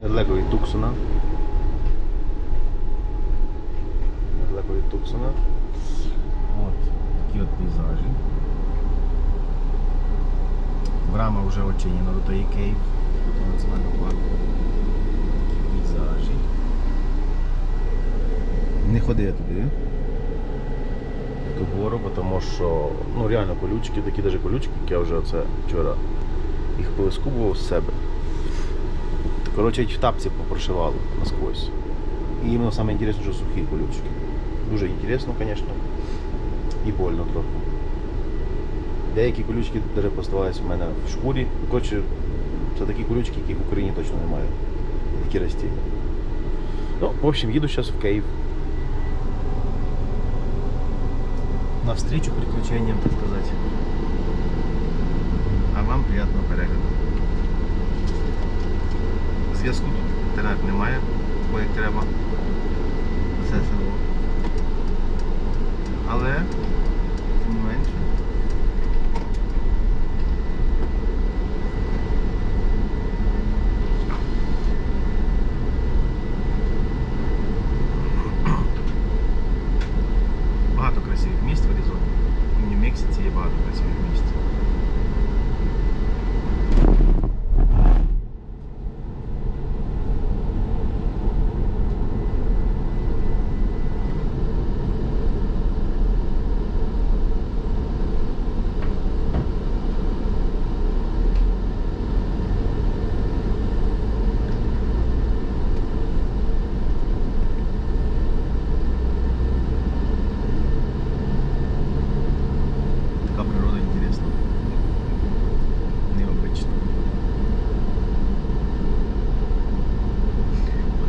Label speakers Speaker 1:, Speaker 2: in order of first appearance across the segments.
Speaker 1: Недалеко від Туксона. Недалеко від Туксона. От такі от пейзажі. Брама вже очинена до тої кейв, до національного парку. Такі пейзажі. Не ходи я туди. В ту гору, тому що реально колючки, такі навіть колючки, як я вже оце вчора їх повискубував з себе. Коротше, в тапці попрошивало насквозь. І іменно саме інтересне, що сухі колючки. Дуже інтересно, звісно, і больно трохи. Деякі колючки навіть поставалися в мене в шкурі. Коротше, це такі колючки, яких в Україні точно немає. Такі растіння. Ну, в общем, їду зараз в Київ. Навстречу приключениям, так сказати. А вам приятного перегляду. Зв'язку тут інтернет немає, бо як треба. Все село. Але, тим не менше. Багато красивих місць в Аризоні. В Нью-Мексиці є багато красивих місць.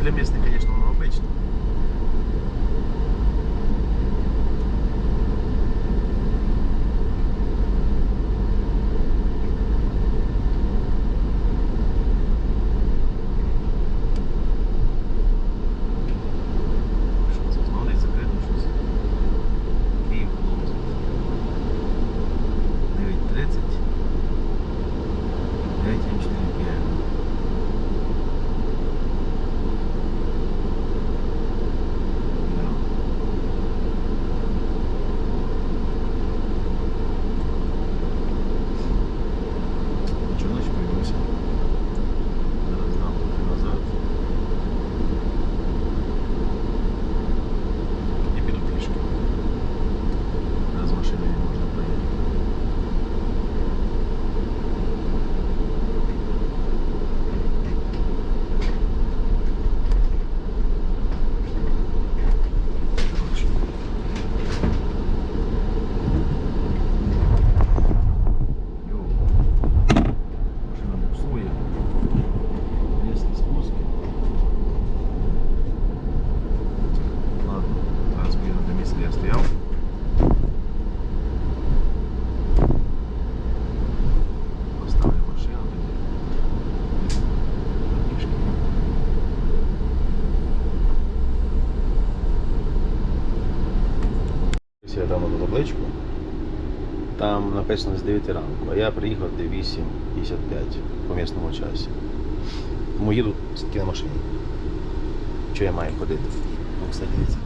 Speaker 1: Для местных, конечно, оно обычно. Що це? Знову десь закрито щось. Київ, Коломс. 9:30. 9:04 p.m. Я дав на табличку, там написано з 9 ранку, а я приїхав до 8:55 по місному часі. Тому їду тільки на машині. Що я маю ходити? Ну, кстати, дивіться.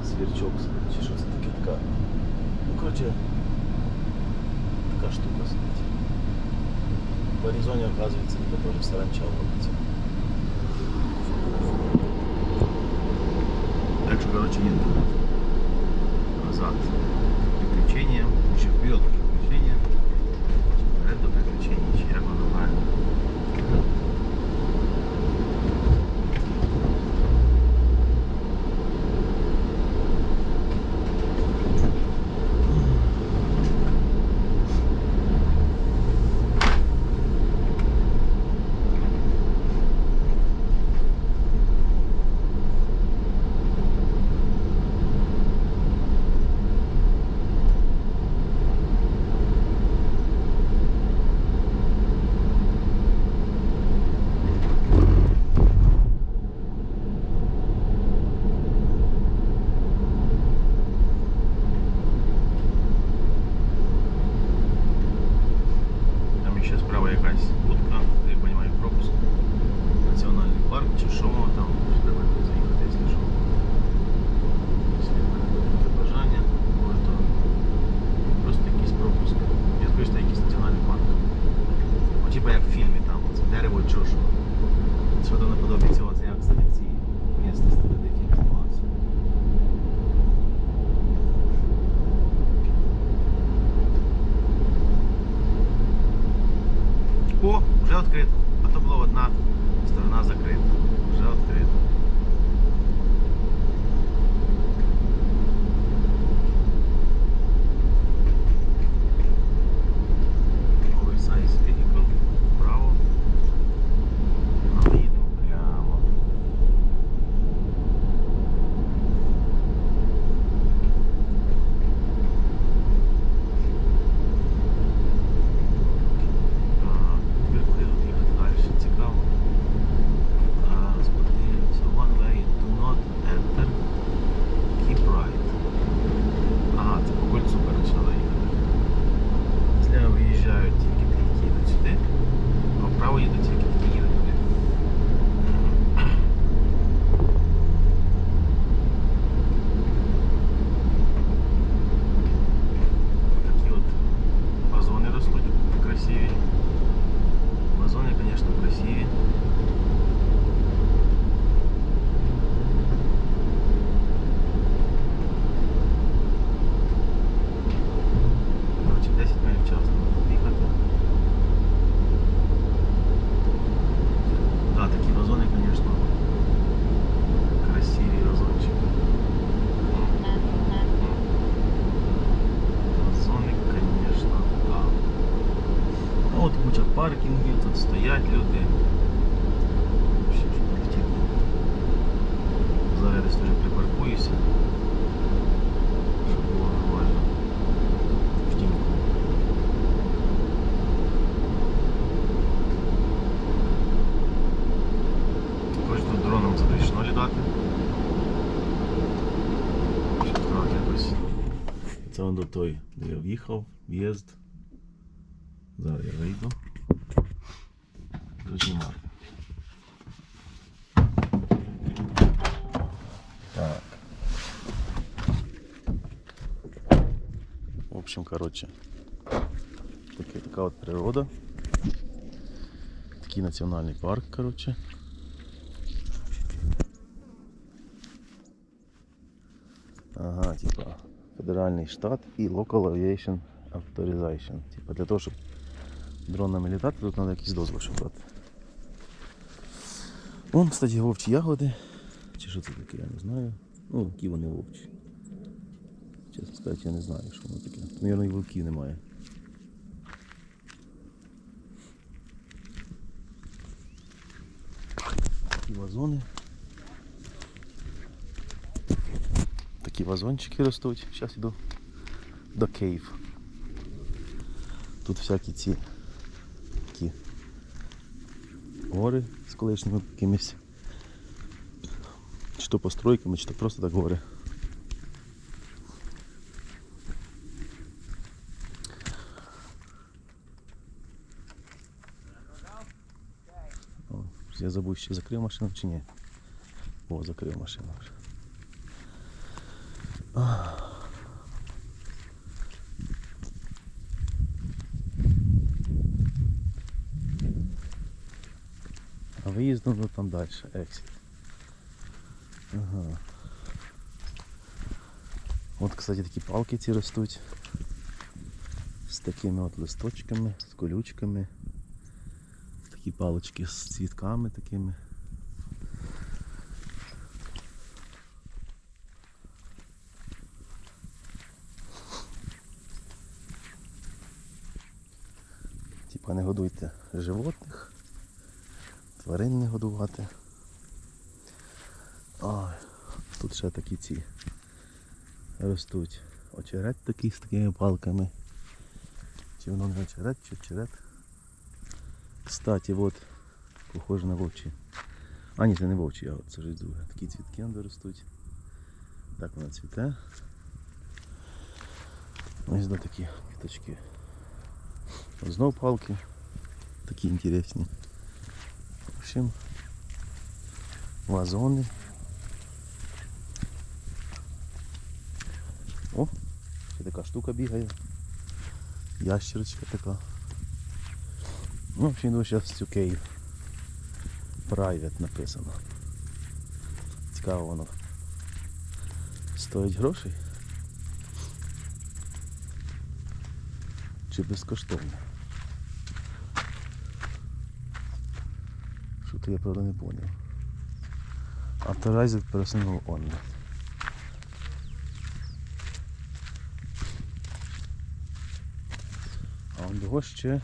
Speaker 1: Свірчок, чи що це таке така? Ну, коротше, така штука сидить. В Аризоні, оказується, ніби теж саранча робиться. Так що, коротше, їду назад приключения, еще вперед приключения, вперед до приключений, чи як воно правильно. Що-то наподобие цього, це як, кстати, ці місцевості, де фільм знімався. О, вже відкрито. А то була одна сторона закрита. Вже відкрито. Oversize vehicle. Вправо. А ми їдемо прямо. Тепер куди тут їхати далі? Цікаво. Подивимося. One way, do not enter. Keep right. Ага, це по кольцу, коротше, треба їхати. Зліва виїжджають тільки ті, які їдуть сюди, а вправо їдуть тільки ті, які їдуть туди. Такі от вазони ростуть, красиві. Вазони, звісно, красиві. Короче, 10 миль в час треба їхати. Да, такі вазони, звісно, красиві вазончики. Вазони, звісно, да. Ну от куча паркінгів, тут стоять люди. Вообще, що не втікли. Зараз десь вже припаркуюся, щоб було нормально. В тіньку. Також тут дроном запрещено літати. Що так якось. Це он до той, де я в'їхав, в'їзд. Зараз я вийду. Дознімати. Так. В общем, короче, така от природа. Такий національний парк, короче. Ага, типа федеральний штат і Local Aviation Authorization. Типа для того, щоб дронами літати, тут треба якийсь дозвіл брати. Вон, кстати, вовчі ягоди. Чи що це таке, я не знаю. Ну, які вони вовчі. Чесно сказати, я не знаю, що воно таке. Навірно, і вовків немає. Такі вазони. Такі вазончики ростуть. Зараз йду до Кейв. Тут всякі ці такі гори з колишніми якимись. Чи то постройками, чи то просто так гори. О, я забув, ще закрив машину чи ні. О, закрив машину вже. А виїздом ну, там далі, ексит. Ага. От, кстати, такі палки ці ростуть. З такими от листочками, з колючками. Такі палочки з цвітками такими. Типа не годуйте животних, тварин не годувати. Ой, тут ще такі ці ростуть. Очерет такий з такими палками. Чи воно не очерет, чи очерет. Кстати, от, похоже на вовчі. А ні, це не вовчі ягод, це щось друге. Такі цвітки там ростуть. Так вона цвіте. Ось до такі квіточки. Знов палки. Такі інтересні. В общем, вазони. О, ще така штука бігає. Ящерочка така. Ну, в общем, йду зараз в цю Кейв. Private написано. Цікаво воно. Стоїть грошей? Чи безкоштовно? Що то я правда не поняв. Authorized personal only. А он його ще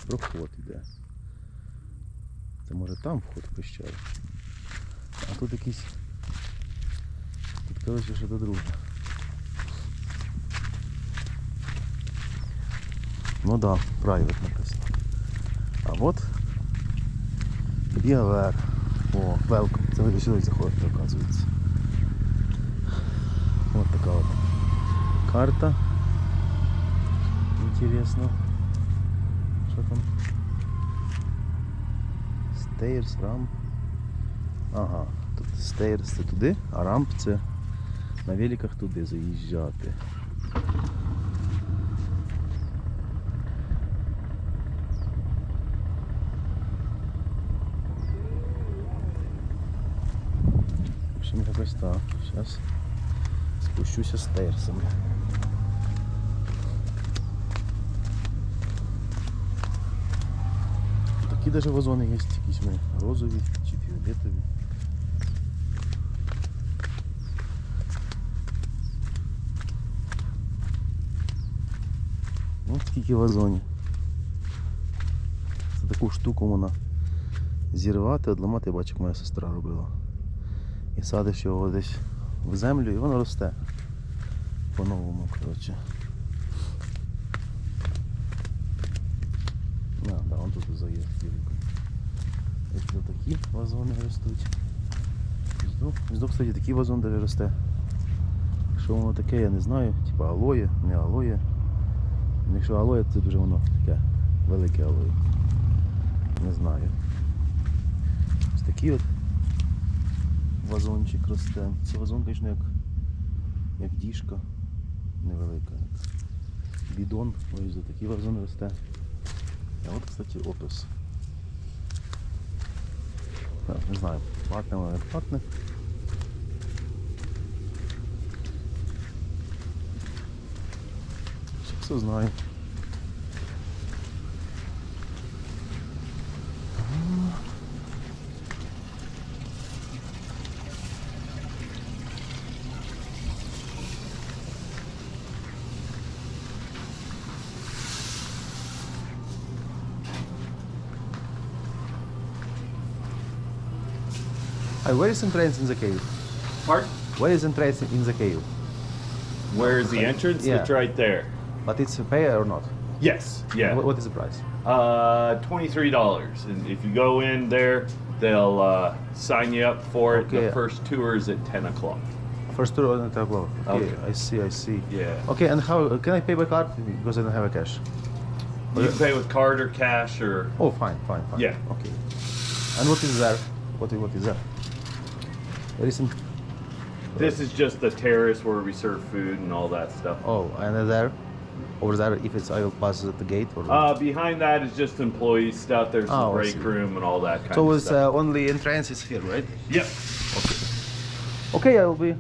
Speaker 1: проход іде. Це може там вход в пещеру. А тут якийсь... Тут, коротше, що до друге. Ну да, private написано. А от Біавер. О, welcome. Це ви сюди заходите, оказується. Ось така от карта. Інтересно. Що там? Stairs, ramp. Ага, тут stairs це туди, а ramp це на великах туди заїжджати. В общем, якось так. Зараз спущуся стейрсами. Такі навіть вазони є, якісь розові чи фіолетові. Ось скільки вазонів. Це таку штуку можна зірвати, одламати, я бачу, як моя сестра робила. І садиш його десь в землю і воно росте. По-новому, коротше. Да, вон тут заїзд великий. Ось такі вазони ростуть. Ось, кстати, такий вазон даже росте. Що воно таке, я не знаю. Типа алоє, не алоє. Якщо алоє, це дуже воно таке велике алоє. Не знаю. Ось такий от вазончик росте. Це вазон, звісно, як діжка невелика. Бідон, ось за такий вазон росте. А от, кстати, опис. Так, не знаю, платне воно не платне. Все знаю. Where is entrance in the cave?
Speaker 2: Pardon?
Speaker 1: Where is entrance in the cave?
Speaker 2: Where is the entrance?
Speaker 1: Yeah.
Speaker 2: It's right there.
Speaker 1: But it's a pay or not?
Speaker 2: Yes. Yeah.
Speaker 1: What is the price?
Speaker 2: $23. And if you go in there, they'll sign you up for it.
Speaker 1: Okay.
Speaker 2: The first tour is at 10 o'clock.
Speaker 1: First tour on the okay,
Speaker 2: Okay.
Speaker 1: I see.
Speaker 2: Yeah.
Speaker 1: Okay, and how can I pay by card? Because I don't have a cash.
Speaker 2: You can pay with card or cash or...
Speaker 1: Oh, fine.
Speaker 2: Yeah.
Speaker 1: Okay. And what is there? What is there? There isn't.
Speaker 2: This is just the terrace where we serve food and all that stuff.
Speaker 1: Oh, and there, over there, if it's I will pass at the gate or.
Speaker 2: Behind that is just employee stuff. There's the
Speaker 1: Oh, I
Speaker 2: break
Speaker 1: see.
Speaker 2: room and all that kind
Speaker 1: So
Speaker 2: of
Speaker 1: it's
Speaker 2: stuff.
Speaker 1: only entrance is here, right?
Speaker 2: Yep.
Speaker 1: Okay, I will be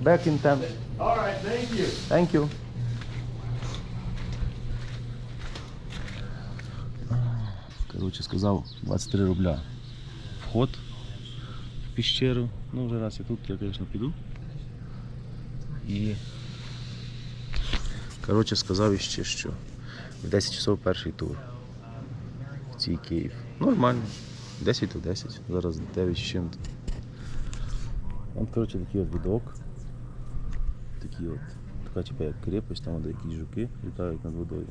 Speaker 1: back in 10.
Speaker 2: All right. Thank you.
Speaker 1: Thank you. Коротше, сказав 23 рубля вход в пещеру. Ну, вже раз я тут, я, звісно, піду. І, коротше, сказав іще, що в 10 часов перший тур в цій Київ. Нормально. 10 до 10. Зараз 9 з чим-то. От, коротше, такий от відок. Такі от, така типа як крепость, там де якісь жуки літають над водою.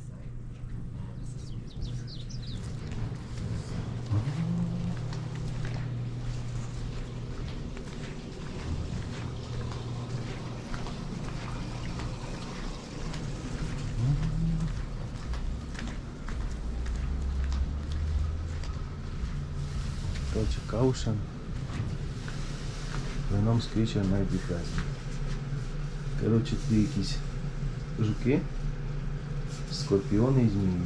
Speaker 1: Короче, caution. Venom's creature might be present. Короче, ті якісь жуки, скорпіони і змії.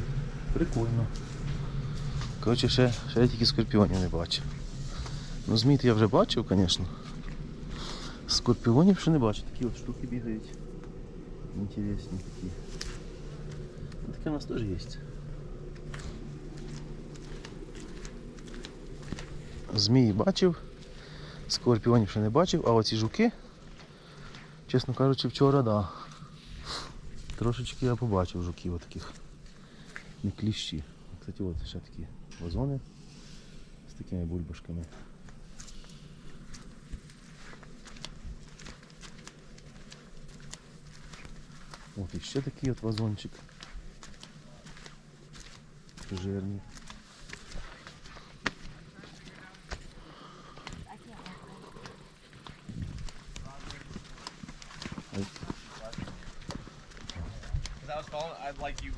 Speaker 1: Прикольно. Короче, ще я тільки скорпіонів не бачив. Ну, змій я вже бачив, звісно. Скорпіонів ще не бачу, такі от штуки бігають. Інтересні такі. Ну, таке у нас теж є. Змії бачив, скорпіонів ще не бачив, а оці жуки, чесно кажучи, вчора, да. Трошечки я побачив жуків отаких. Не кліщі. Кстати, от ще такі вазони з такими бульбашками. От іще такий от вазончик. Жирний.
Speaker 3: I was following,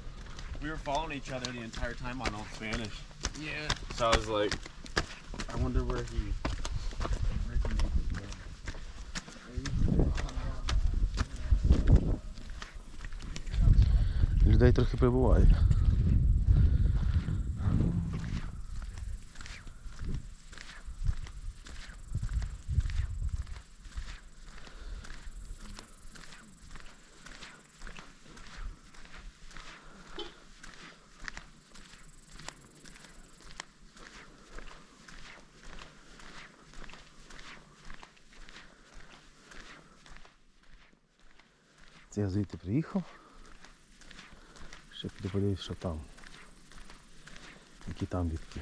Speaker 3: we were following each other the entire time on all Spanish. Yeah. So I was like, I wonder where he originated from.
Speaker 1: Людей трохи прибуває. Це я звідти приїхав. Ще піду подивлюсь, що там. Які там бітки.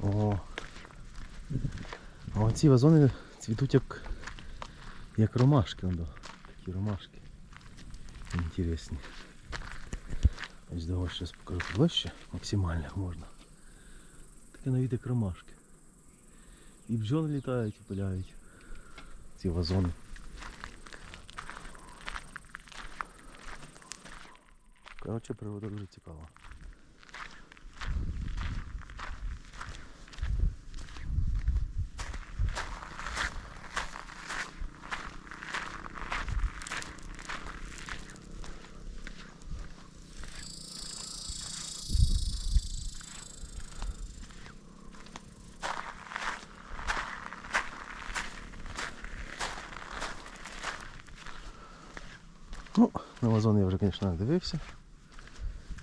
Speaker 1: О, а оці вазони цвітуть як ромашки, такі ромашки. Інтересні. Ось давай зараз покажу ближче, максимально як можна. Таке навіть як ромашки. І бджоли літають і пиляють ці вазони. Коротше, природа дуже цікава. Ну, на вазони я вже, звісно, дивився.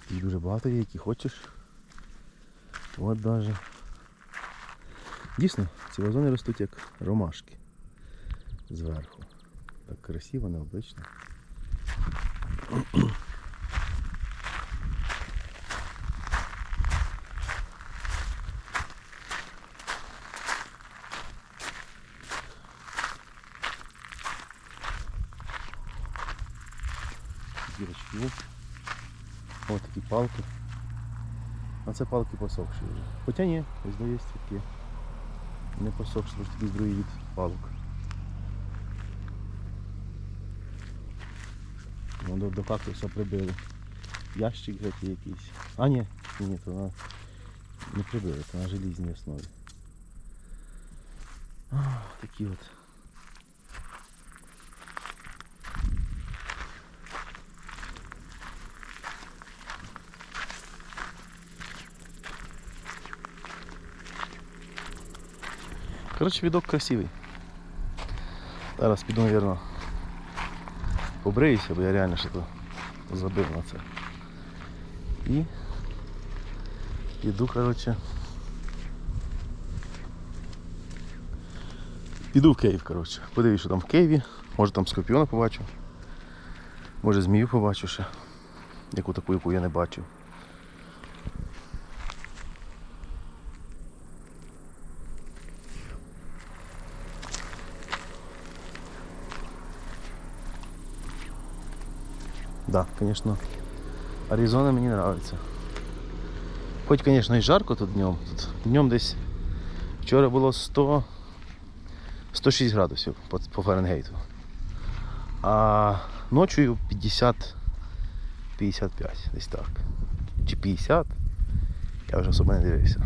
Speaker 1: Їх дуже багато є, які хочеш. От даже. Дійсно, ці вазони ростуть як ромашки зверху. Так красиво, необично. Дірочки є. Ось такі палки. А це палки посохші вже. Хоча ні, ось є такі. Не посохші, ось такий другий від палок. Ну, до кактуса прибили. Ящик геть якийсь. А ні, то вона не прибили, то на желізній основі. Такі от. Коротше, відок красивий. Зараз піду, мабуть, побриюся, бо я реально ще то забив на це. І піду, коротше, піду в Київ, коротше. Подивлюсь, що там в Києві. Може там скорпіона побачу. Може змію побачу ще. Яку таку, яку я не бачив. Да, конечно, Аризона мені подобається. Хоч, звісно, і жарко тут днем. Тут днем десь вчора було 106 градусів по Фаренгейту. А ночою 50-55, десь так. чи 50. Я вже особо не дивився.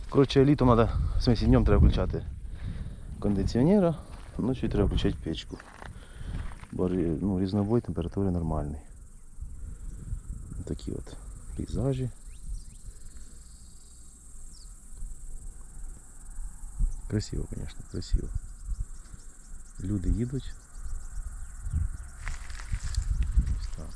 Speaker 1: Коротше, літом треба, в смысле, днем треба включати кондиціонера, ночі треба включати печку. Бо ну, різнобой температури нормальний. Такі от пейзажі. Красиво, звісно, красиво. Люди їдуть. Ось так.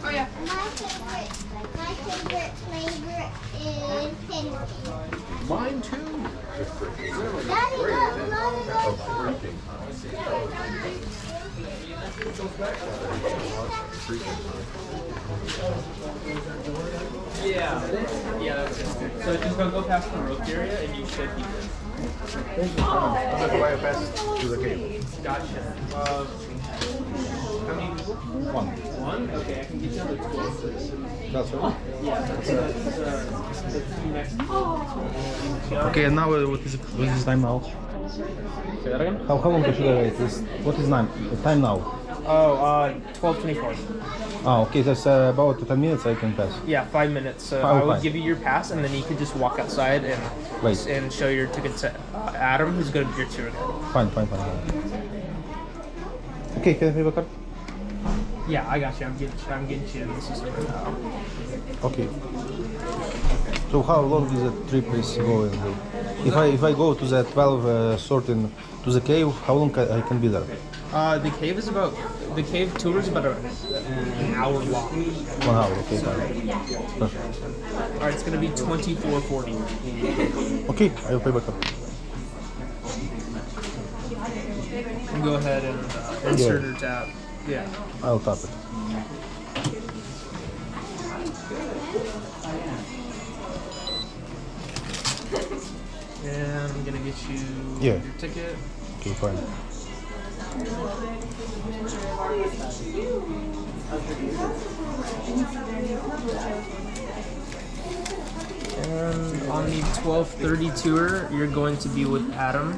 Speaker 4: Oh yeah. My favorite flavor is pumpkin.
Speaker 2: Mine too.
Speaker 4: Daddy, Mommy,
Speaker 3: Yeah, that's it. So just go past the rope area and you should be good.
Speaker 1: To the cave.
Speaker 3: Gotcha. How many people?
Speaker 1: One.
Speaker 3: One? Okay, I can get you another 12 for this.
Speaker 1: That's all.
Speaker 3: Yeah, that's the two next.
Speaker 1: Okay, and now what is time now?
Speaker 3: Say that again?
Speaker 1: How long should I wait? What is time now?
Speaker 3: Oh, 12:24.
Speaker 1: Ah, okay, that's about 10 minutes I can pass.
Speaker 3: Yeah, 5 minutes. So
Speaker 1: Oh,
Speaker 3: I will
Speaker 1: fine.
Speaker 3: give you your pass, and then you can just walk outside
Speaker 1: Right.
Speaker 3: and show your ticket to Adam, who's going to be your tour guide.
Speaker 1: Fine. Okay, can I pay by card?
Speaker 3: Yeah, I got you. I'm getting you in the system right now.
Speaker 1: Okay. So how long is the trip is going? If I go to the 12 sorting to the cave, how long I can be there?
Speaker 3: The cave tour is about an hour long.
Speaker 1: 1 hour. Okay, fine. Perfect.
Speaker 3: All right, it's going to be $24.40.
Speaker 1: Okay, I will pay by card.
Speaker 3: Go ahead and insert or tap. Yeah.
Speaker 1: I'll tap it.
Speaker 3: And I'm gonna get you
Speaker 1: Yeah.
Speaker 3: your ticket.
Speaker 1: Okay, fine.
Speaker 3: And on the 12:30 tour, you're going to be with Adam.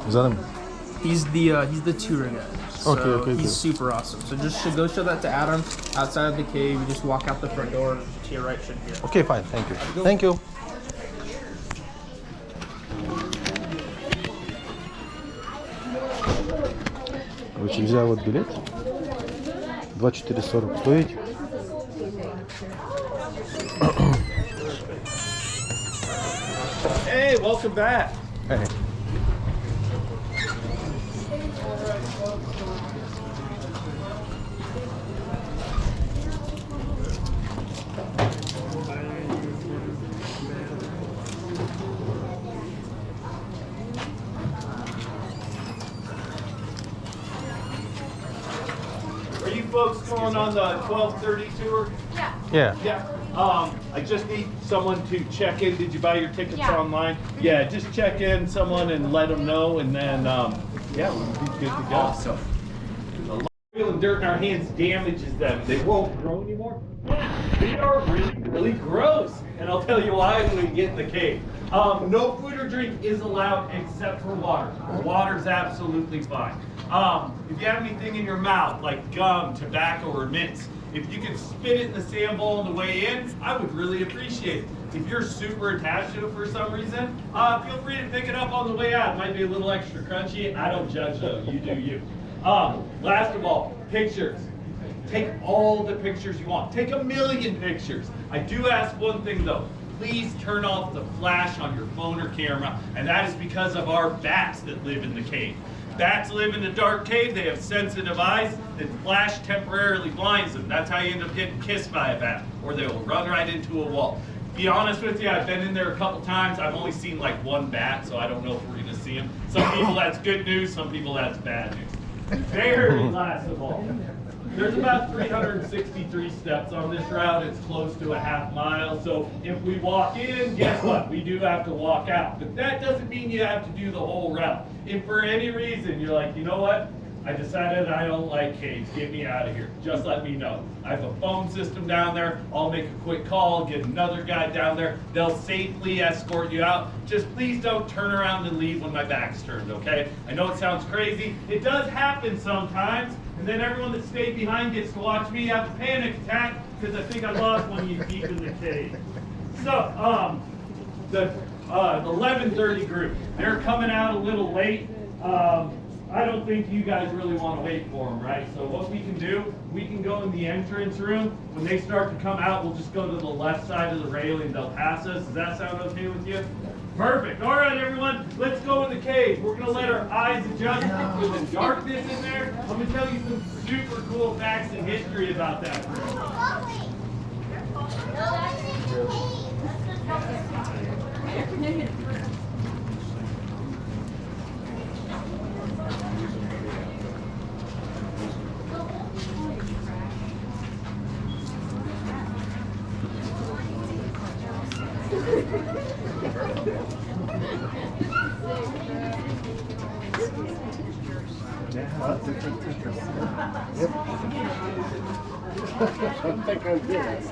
Speaker 1: Is that him?
Speaker 3: He's the tour guide. So
Speaker 1: Okay.
Speaker 3: He's super awesome. So just should go show that to Adam outside of the cave. You just walk out the front door and to your right should be it.
Speaker 1: Okay, fine. Thank you. Thank you. Короче, взял вот билет. 2440 стоит.
Speaker 3: Hey, welcome back.
Speaker 1: Hey.
Speaker 2: Are you folks going on the 12:30 tour?
Speaker 1: Yeah.
Speaker 2: Yeah. I just need someone to check in. Did you buy your tickets
Speaker 4: Yeah.
Speaker 2: online? Yeah, just check in someone and let them know, and then yeah, we'll be good to go. So, feeling dirt in our hands damages them. They won't grow anymore. They are really gross, and I'll tell you why when we get in the cave. No food or drink is allowed except for water. Water's absolutely fine. If you have anything in your mouth, like gum, tobacco, or mints, if you can spit it in the sand bowl on the way in, I would really appreciate it. If you're super attached to it for some reason, feel free to pick it up on the way out. It might be a little extra crunchy. I don't judge though, you do you. Last of all, pictures. Take all the pictures you want. Take 1,000,000 pictures. I do ask one thing though. Please turn off the flash on your phone or camera, and that is because of our bats that live in the cave. Bats live in the dark cave. They have sensitive eyes that flash temporarily blinds them. That's how you end up getting kissed by a bat, or they will run right into a wall. Be honest with you, I've been in there a couple times. I've only seen like one bat, so I don't know if we're gonna see him. Some people that's good news, some people that's bad news. Very last of all, There's about 363 steps on this route. It's close to a half mile. So if we walk in, guess what? We do have to walk out. But that doesn't mean you have to do the whole route. If for any reason you're like, you know what? I decided I don't like caves. Get me out of here. Just let me know. I have a phone system down there. I'll make a quick call, get another guy down there. They'll safely escort you out. Just please don't turn around and leave when my back's turned, okay? I know it sounds crazy. It does happen sometimes. And then everyone that stayed behind gets to watch me have a panic attack because I think I lost one of you deep in the cave. So, the 11:30 group, they're coming out a little late. I don't think you guys really want to wait for them, right? So what we can do, we can go in the entrance room. When they start to come out, we'll just go to the left side of the railing. They'll pass us. Does that sound okay with you? Perfect. All right, everyone, let's go in the cave. We're going to let our eyes adjust with the darkness in there. I'm going to tell you some super cool facts and history about that room.
Speaker 5: Yeah, different tickets. Yep. I think I'm good. It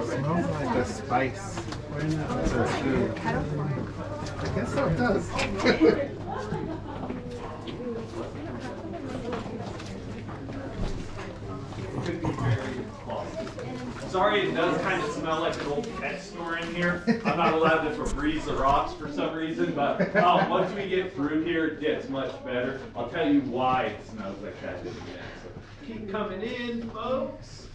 Speaker 5: smells like a spice. So it's good. I guess so it does.
Speaker 2: Could be very close. Sorry, it does kind of smell like an old pet store in here. I'm not allowed to Febreze the rocks for some reason, but once we get through here, it gets much better. I'll tell you why it smells like that in a minute. So keep coming in, folks.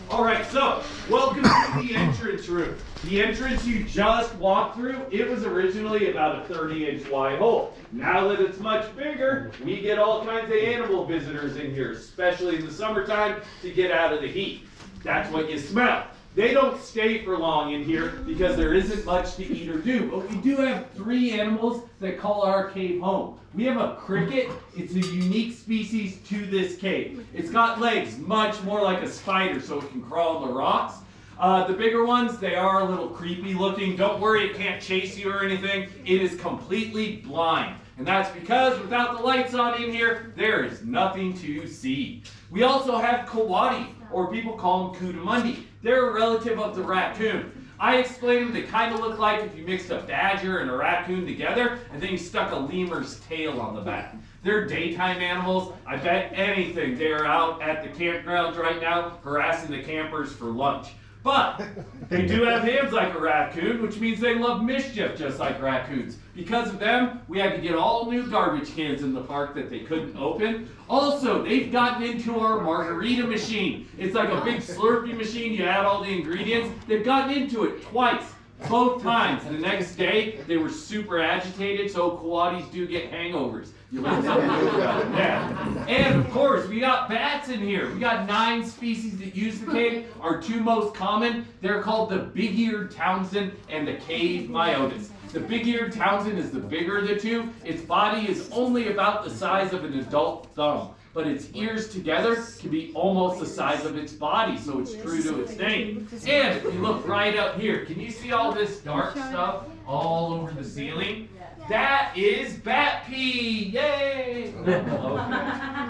Speaker 2: All right, so welcome to the entrance room. The entrance you just walked through, it was originally about a 30-inch wide hole. Now that it's much bigger, we get all kinds of animal visitors in here, especially in the summertime, to get out of the heat. That's what you smell. They don't stay for long in here because there isn't much to eat or do, but we do have 3 animals that call our cave home. We have a cricket. It's a unique species to this cave. It's got legs much more like a spider, so it can crawl on the rocks. The bigger ones, they are a little creepy looking. Don't worry, it can't chase you or anything. It is completely blind. And that's because without the lights on in here, there is nothing to see. We also have coati, or people call them coatimundi. They're a relative of the raccoon. I explained them, they kind of look like if you mixed a badger and a raccoon together, and then you stuck a lemur's tail on the back. They're daytime animals. I bet anything they're out at the campgrounds right now harassing the campers for lunch. But they do have hands like a raccoon, which means they love mischief just like raccoons. Because of them, we had to get all new garbage cans in the park that they couldn't open. Also, they've gotten into our margarita machine. It's like a big Slurpee machine. You add all the ingredients. They've gotten into it twice. Both times. The next day, they were super agitated, so coatis do get hangovers. You learn something new about that. And of course, we got bats in here. We got 9 species that use the cave. Our 2 most common, they're called the big-eared Townsend and the cave myotis. The big-eared Townsend is the bigger of the 2. Its body is only about the size of an adult thumb, but its ears together can be almost the size of its body, so it's true to its name. And if you look right up here, can you see all this dark stuff all over the ceiling? That is bat pee! Yay! Okay.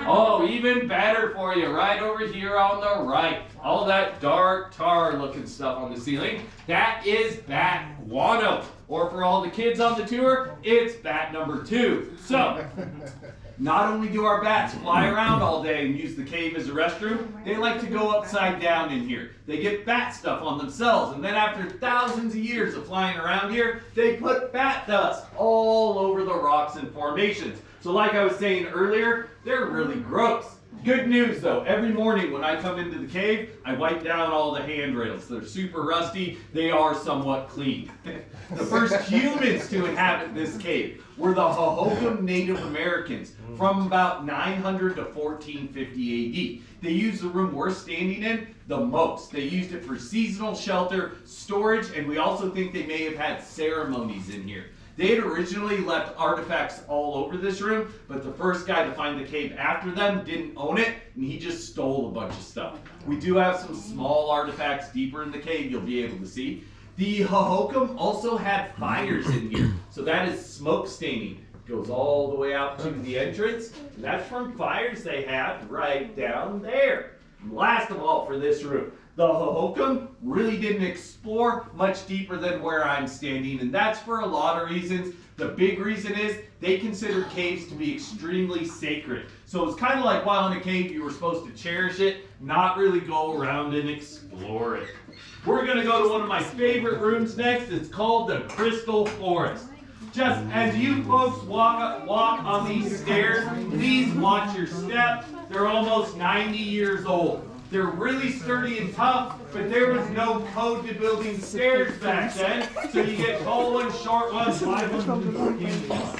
Speaker 2: Oh, even better for you, right over here on the right. All that dark tar looking stuff on the ceiling. That is bat guano. Or for all the kids on the tour, it's bat number 2. So, not only do our bats fly around all day and use the cave as a restroom, they like to go upside down in here. They get bat stuff on themselves, and then after thousands of years of flying around here, they put bat dust all over the rocks and formations. So like I was saying earlier, they're really gross. Good news though, every morning when I come into the cave, I wipe down all the handrails. They're super rusty, they are somewhat clean. The first humans to inhabit this cave were the Hohokam Native Americans from about 900 to 1450 AD. They used the room we're standing in the most. They used it for seasonal shelter, storage, and we also think they may have had ceremonies in here. They had originally left artifacts all over this room, but the first guy to find the cave after them didn't own it, and he just stole a bunch of stuff. We do have some small artifacts deeper in the cave you'll be able to see. The Hohokam also had fires in here, so that is smoke staining. Goes all the way out to the entrance. And that's from fires they had right down there. And last of all, for this room, the Hohokam really didn't explore much deeper than where I'm standing, and that's for a lot of reasons. The big reason is they considered caves to be extremely sacred. So it's kind of like while in a cave you were supposed to cherish it, not really go around and explore it. We're going to go to one of my favorite rooms next. It's called the Crystal Forest. Just as you folks walk on these stairs, please watch your step. They're almost 90 years old. They're really sturdy and tough, but there was no code to building stairs back then, so you get tall ones, short ones, wide ones, and skinny ones.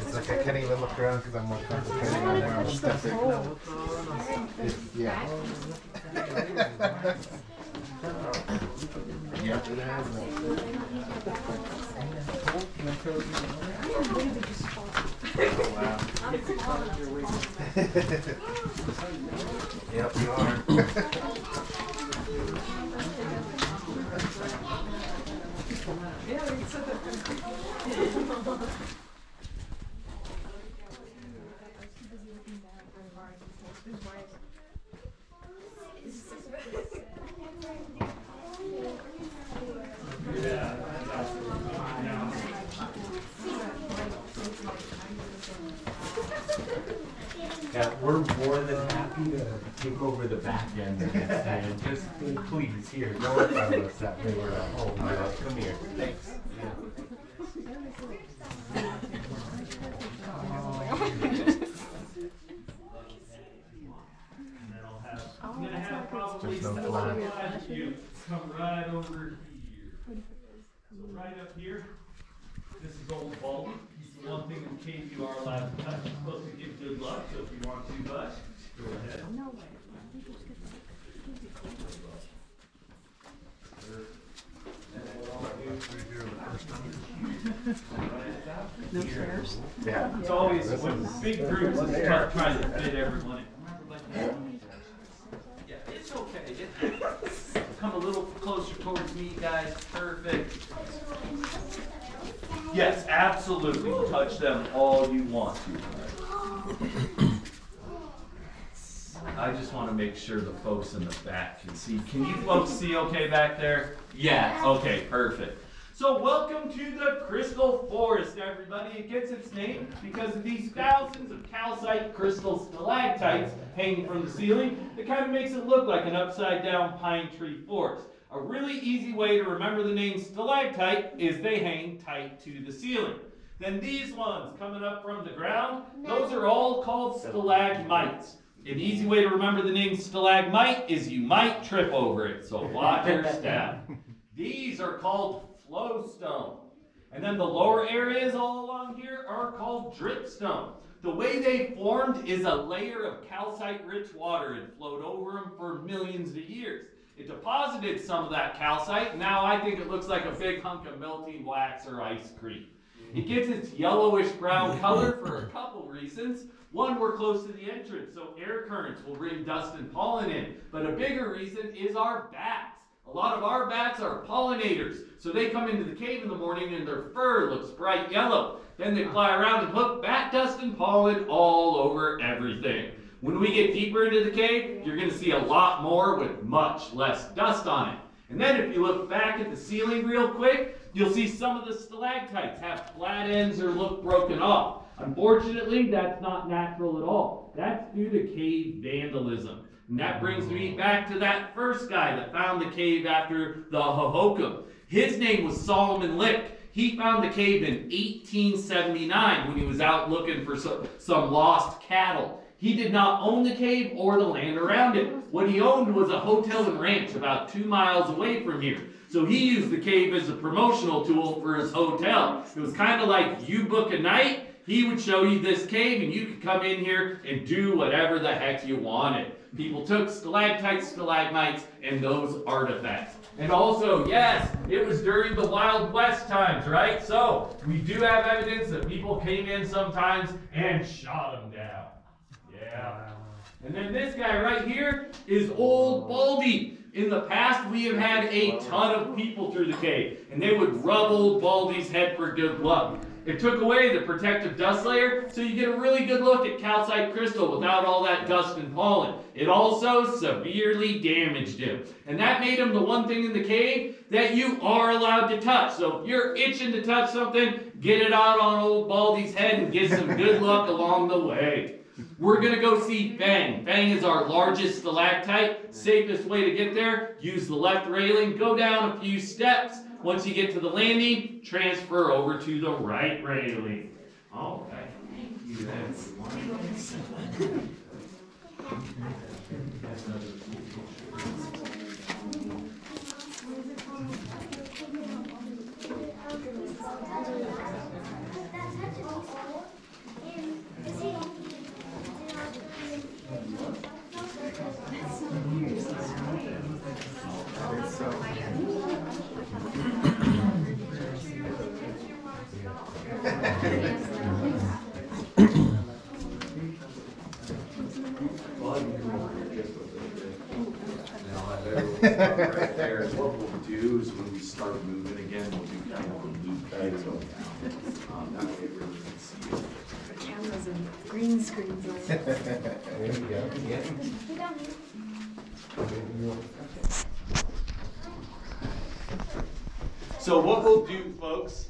Speaker 5: It's like I can't even look around because I'm more concentrating on where I'm stepping. Yeah. Yep. Oh, wow. Yep, you are.
Speaker 6: Yeah, we're more than happy to take over the back end of this and just please here, don't worry about us that way we're at home. Come here. Thanks.
Speaker 2: I'm gonna have probably some you come right over here. So right up here, this is old Baldy. He's the one thing in case you are allowed to touch. You're supposed to give good luck, so if you want to touch, go ahead.
Speaker 7: No chairs?
Speaker 5: Yeah.
Speaker 2: It's always with big groups, it's tough trying to fit everyone in. Yeah, it's okay. Come a little closer towards me, guys. Perfect. Yes, absolutely. Touch them all you want to. I just want to make sure the folks in the back can see. Can you folks see okay back there? Yeah. Okay, perfect. So welcome to the Crystal Forest, everybody. It gets its name because of these thousands of calcite crystal stalactites hanging from the ceiling. It kind of makes it look like an upside-down pine tree forest. A really easy way to remember the name stalactite is they hang tight to the ceiling. Then these ones coming up from the ground, those are all called stalagmites. An easy way to remember the name stalagmite is you might trip over it, so watch your step. These are called flowstone. And then the lower areas all along here are called dripstone. The way they formed is a layer of calcite-rich water and flowed over them for millions of years. It deposited some of that calcite. Now I think it looks like a big hunk of melting wax or ice cream. It gets its yellowish brown color for a couple reasons. One, we're close to the entrance, so air currents will bring dust and pollen in. But a bigger reason is our bats. A lot of our bats are pollinators, so they come into the cave in the morning and their fur looks bright yellow. Then they fly around and put bat dust and pollen all over everything. When we get deeper into the cave, you're going to see a lot more with much less dust on it. And then if you look back at the ceiling real quick, you'll see some of the stalactites have flat ends or look broken off. Unfortunately, that's not natural at all. That's due to cave vandalism. And that brings me back to that first guy that found the cave after the Hohokam. His name was Solomon Lick. He found the cave in 1879 when he was out looking for some lost cattle. He did not own the cave or the land around it. What he owned was a hotel and ranch about 2 miles away from here. So he used the cave as a promotional tool for his hotel. It was kind of like you book a night, he would show you this cave and you could come in here and do whatever the heck you wanted. People took stalactites, stalagmites, and those artifacts. And also, yes, it was during the Wild West times, right? So we do have evidence that people came in sometimes and shot them down. Yeah. And then this guy right here is Old Baldy. In the past, we have had a ton of people through the cave, and they would rub Old Baldy's head for good luck. It took away the protective dust layer, so you get a really good look at calcite crystal without all that dust and pollen. It also severely damaged him. And that made him the one thing in the cave that you are allowed to touch. So if you're itching to touch something, get it out on Old Baldy's head and get some good luck along the way. We're going to go see Fang. Fang is our largest stalactite. Safest way to get there, use the left railing, go down a few steps. Once you get to the landing, transfer over to the right railing. All right. Thank you, everyone.
Speaker 3: Right there. And what we'll do is when we start moving again, we'll do kind of a loop that way that way it really can see it.
Speaker 7: The cameras and green screens on.
Speaker 5: There you go. Yeah.
Speaker 2: So what we'll do, folks,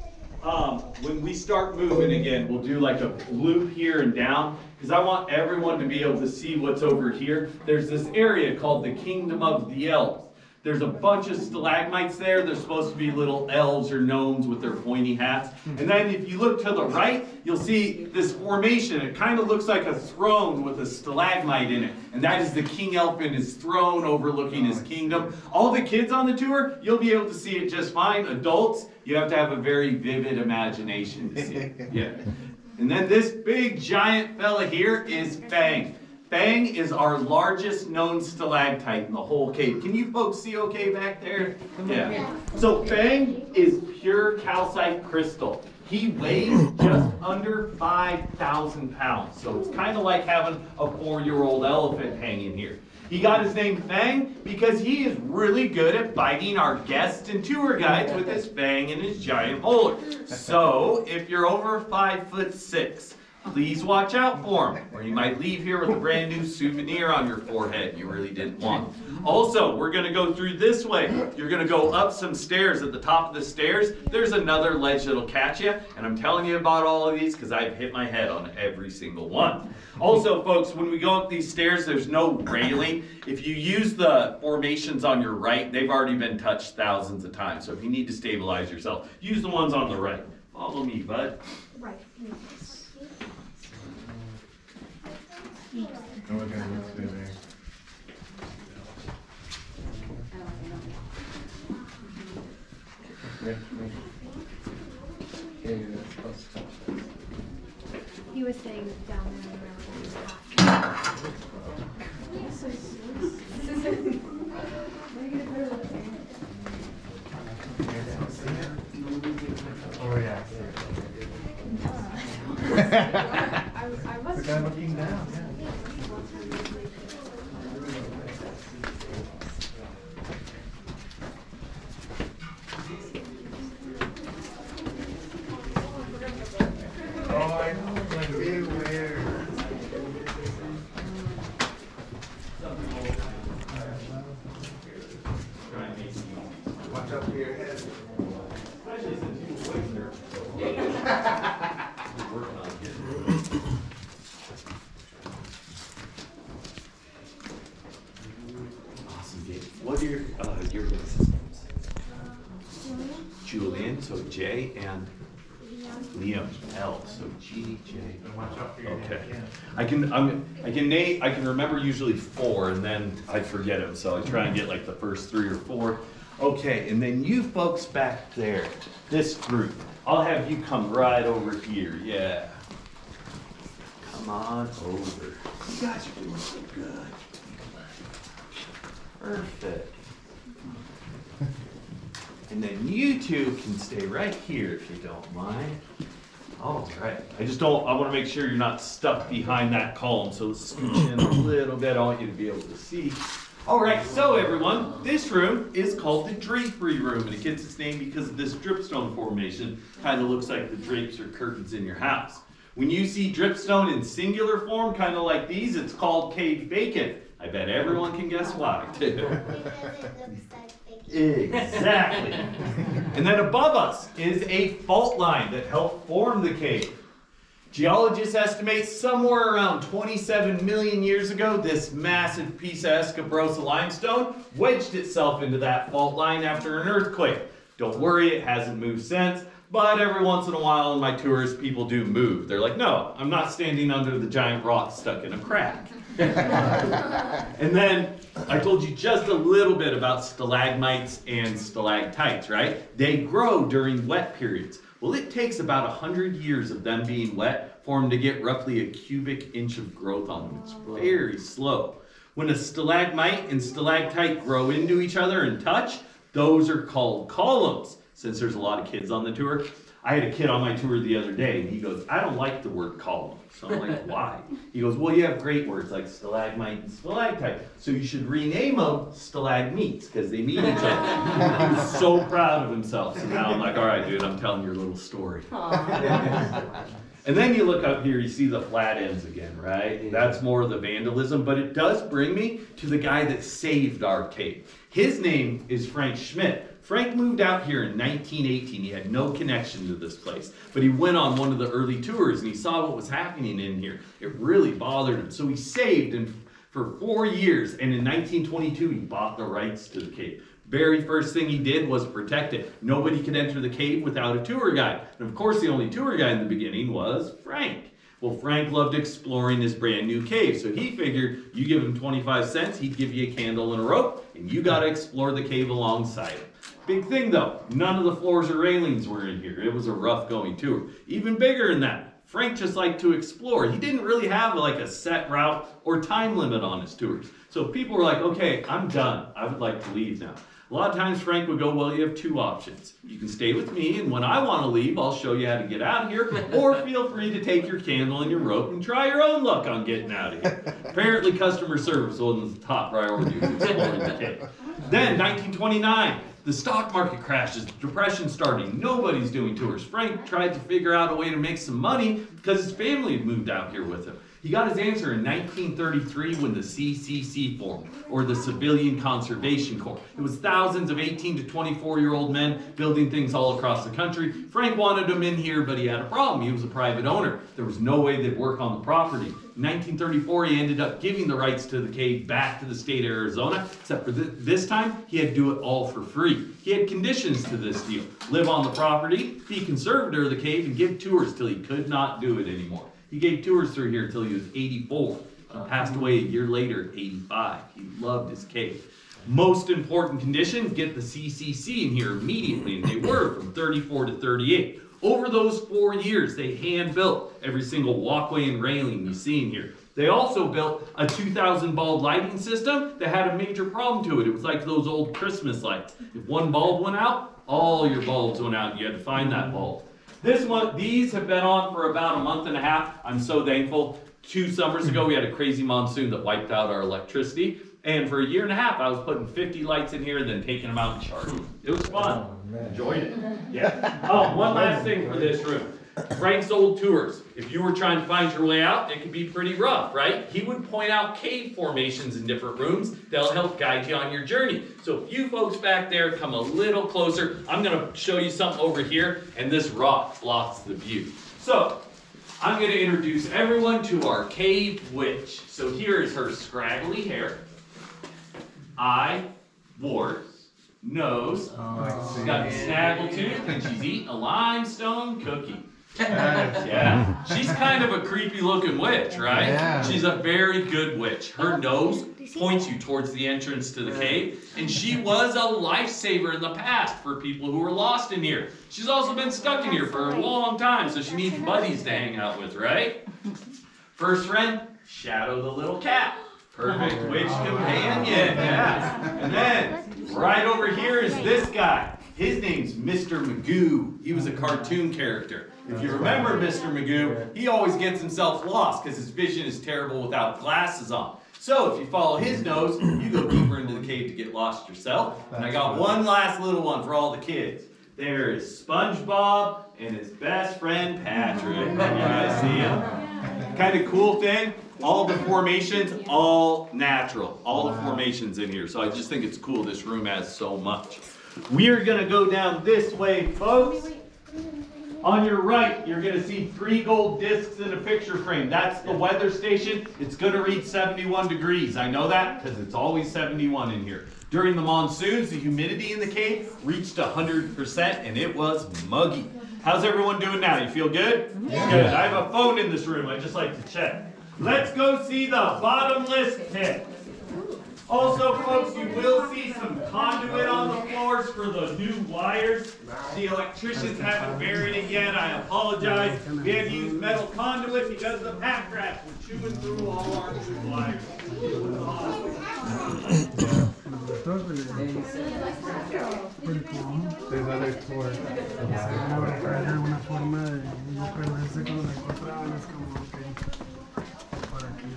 Speaker 2: when we start moving again, we'll do like a loop here and down, because I want everyone to be able to see what's over here. There's this area called the Kingdom of the Elves. There's a bunch of stalagmites there. They're supposed to be little elves or gnomes with their pointy hats. And then if you look to the right, you'll see this formation. It kind of looks like a throne with a stalagmite in it. And that is the king elf in his throne overlooking his kingdom. All the kids on the tour, you'll be able to see it just fine. Adults, you have to have a very vivid imagination to see it. Yeah. And then this big giant fella here is Fang. Fang is our largest known stalactite in the whole cave. Can you folks see okay back there? Yeah. So Fang is pure calcite crystal. He weighs just under 5,000 pounds. So it's kind of like having a 4-year-old elephant hanging here. He got his name Fang because he is really good at biting our guests and tour guides with his fang and his giant molar. So if you're over 5'6", please watch out for him, or you might leave here with a brand new souvenir on your forehead you really didn't want. Also, we're going to go through this way. You're going to go up some stairs. At the top of the stairs, there's another ledge that'll catch you, and I'm telling you about all of these because I've hit my head on every single one. Also, folks, when we go up these stairs, there's no railing. If you use the formations on your right, they've already been touched thousands of times, so if you need to stabilize yourself, use the ones on the right. Follow me, bud.
Speaker 7: Right.
Speaker 5: Oh, we're gonna look through there.
Speaker 8: He was saying down there around.
Speaker 5: Oh yeah.
Speaker 8: I was
Speaker 5: The guy looking down. Yeah. Oh, I know. It's like really weird. Watch out for your head.
Speaker 2: what are your guys' names? Julian, so J, and Liam, L, so G, J. Okay. I can remember usually 4, and then I forget them, so I try and get like the first 3 or 4. Okay, and then you folks back there, this group, I'll have you come right over here, yeah. Come on over. You guys are doing so good. Perfect. And then you two can stay right here if you don't mind. All right. I want to make sure you're not stuck behind that column, so let's scooch in a little bit. I want you to be able to see. All right, so everyone, this room is called the drapery room, and it gets its name because of this dripstone formation. Kind of looks like the drapes or curtains in your house. When you see dripstone in singular form, kind of like these, it's called cave bacon. I bet everyone can guess why, too.
Speaker 4: Because it looks like bacon.
Speaker 2: Exactly. And then above us is a fault line that helped form the cave. Geologists estimate somewhere around 27 million years ago, this massive piece of Escabrosa limestone wedged itself into that fault line after an earthquake. Don't worry, it hasn't moved since, but every once in a while on my tours, people do move. They're like, no, I'm not standing under the giant rock stuck in a crack. And then I told you just a little bit about stalagmites and stalactites, right? They grow during wet periods. Well, it takes about 100 years of them being wet for them to get roughly a cubic inch of growth on them. It's very slow. When a stalagmite and stalactite grow into each other and touch, those are called columns. Since there's a lot of kids on the tour, I had a kid on my tour the other day, and he goes, I don't like the word column. So I'm like, why? He goes, well, you have great words like stalagmite and stalactite, so you should rename them stalagmites, because they meet each other. He was so proud of himself. So now I'm like, all right, dude, I'm telling your little story. And then you look up here, you see the flat ends again, right? That's more of the vandalism, but it does bring me to the guy that saved our cave. His name is Frank Schmidt. Frank moved out here in 1918. He had no connection to this place, but he went on one of the early tours and he saw what was happening in here. It really bothered him, so he saved for 4 years, and in 1922 he bought the rights to the cave. Very first thing he did was protect it. Nobody could enter the cave without a tour guide. And of course the only tour guide in the beginning was Frank. Well, Frank loved exploring this brand new cave, so he figured you give him 25 cents, he'd give you a candle and a rope, and you got to explore the cave alongside him. Big thing though, none of the floors or railings were in here. It was a rough going tour. Even bigger than that, Frank just liked to explore. He didn't really have like a set route or time limit on his tours. So people were like, okay, I'm done. I would like to leave now. A lot of times Frank would go, well, you have 2 options. You can stay with me, and when I want to leave, I'll show you how to get out of here, or feel free to take your candle and your rope and try your own luck on getting out of here. Apparently customer service wasn't the top priority of exploring the cave. Then 1929. The stock market crashes, depression starting, nobody's doing tours. Frank tried to figure out a way to make some money because his family had moved out here with him. He got his answer in 1933 when the CCC formed, or the Civilian Conservation Corps. It was thousands of 18 to 24-year-old men building things all across the country. Frank wanted them in here, but he had a problem. He was a private owner. There was no way they'd work on the property. In 1934, he ended up giving the rights to the cave back to the state of Arizona, except for this time, he had to do it all for free. He had conditions to this deal. Live on the property, be conservator of the cave, and give tours till he could not do it anymore. He gave tours through here until he was 84. He passed away a year later at 85. He loved his cave. Most important condition, get the CCC in here immediately, and they were from 34 to 38. Over those 4 years, they hand-built every single walkway and railing you see in here. They also built a 2,000 bulb lighting system that had a major problem to it. It was like those old Christmas lights. If one bulb went out, all your bulbs went out, and you had to find that bulb. These have been on for about a month and a half. I'm so thankful. 2 summers ago, we had a crazy monsoon that wiped out our electricity. And for a year and a half, I was putting 50 lights in here and then taking them out and charging them. It was fun. Enjoyed it. Yeah. Oh, one last thing for this room. Frank's old tours. If you were trying to find your way out, it could be pretty rough, right? He would point out cave formations in different rooms that'll help guide you on your journey. So if you folks back there come a little closer, I'm going to show you something over here, and this rock blocks the view. So I'm going to introduce everyone to our cave witch. So here is her scraggly hair. I warts, nose.
Speaker 5: Oh,
Speaker 2: She's got a snaggletooth, and she's eating a limestone cookie. Yeah, she's kind of a creepy looking witch, right?
Speaker 5: Yeah.
Speaker 2: She's a very good witch. Her nose points you towards the entrance to the cave, and she was a lifesaver in the past for people who were lost in here. She's also been stuck in here for a long time, so she needs buddies to hang out with, right? First friend, Shadow the little cat. Perfect witch companion, yeah. And then, right over here is this guy. His name's Mr. Magoo. He was a cartoon character. If you remember Mr. Magoo, he always gets himself lost because his vision is terrible without glasses on. So if you follow his nose, you go deeper into the cave to get lost yourself. And I got one last little one for all the kids. There is SpongeBob and his best friend Patrick. You guys see him? Kind of cool thing. All the formations, all natural. All the formations in here. So I just think it's cool this room has so much. We are going to go down this way, folks. On your right, you're going to see 3 gold discs in a picture frame. That's the weather station. It's going to reach 71 degrees. I know that because it's always 71 in here. During the monsoons, the humidity in the cave reached 100% and it was muggy. How's everyone doing now? You feel good? Yeah. Good. I have a phone in this room. I just like to check. Let's go see the bottomless pit. Also, folks, you will see some conduit on the floors for the new wires. The electricians haven't buried it yet. I apologize. We had to use metal conduit because the pack rats were chewing through all our new wires.
Speaker 5: There's other tours. Una forma de no perderse cuando la encontraban, es como que por aquí.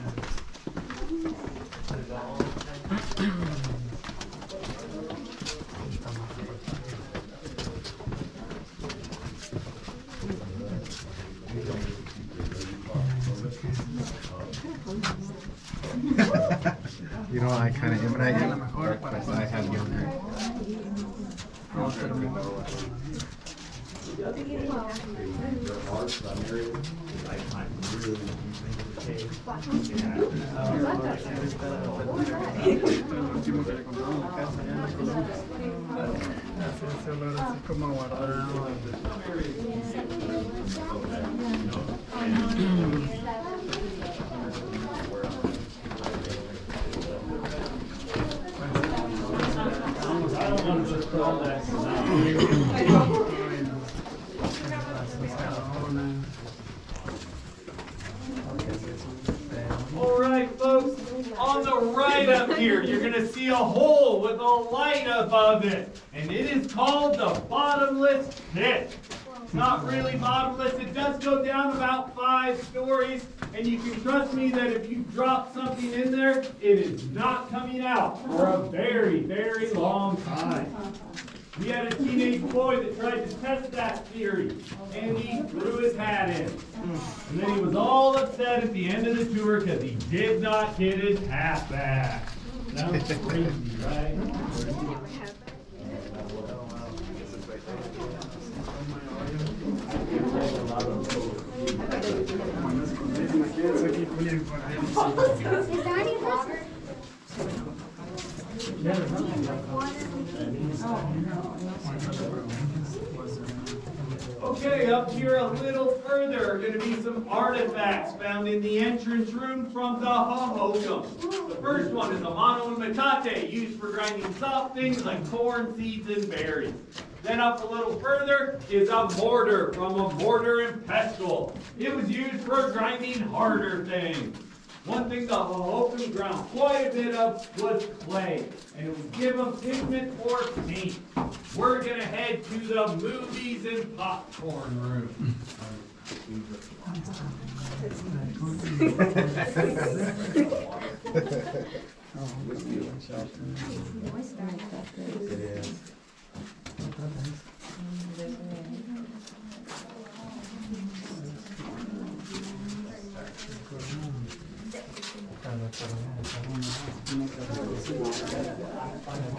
Speaker 5: You know, I kind of imitate it, because I have yogurt.
Speaker 2: All right, folks, on the right up here, you're going to see a hole with a light above it, and it is called the bottomless pit. It's not really bottomless. It does go down about 5 stories, and you can trust me that if you drop something in there, it is not coming out for a very, very long time. We had a teenage boy that tried to test that theory, and he threw his hat in. And then he was all upset at the end of the tour because he did not get his hat back. Sounds crazy, right?
Speaker 8: Is there any water?
Speaker 2: Okay, up here a little further are going to be some artifacts found in the entrance room from the Hohokam. The first one is a mano and metate, used for grinding soft things like corn, seeds, and berries. Then up a little further is a mortar from a mortar and pestle. It was used for grinding harder things. One thing the Hohokam ground quite a bit of was clay, and it would give them pigment for paint. We're going to head to the movies and popcorn room.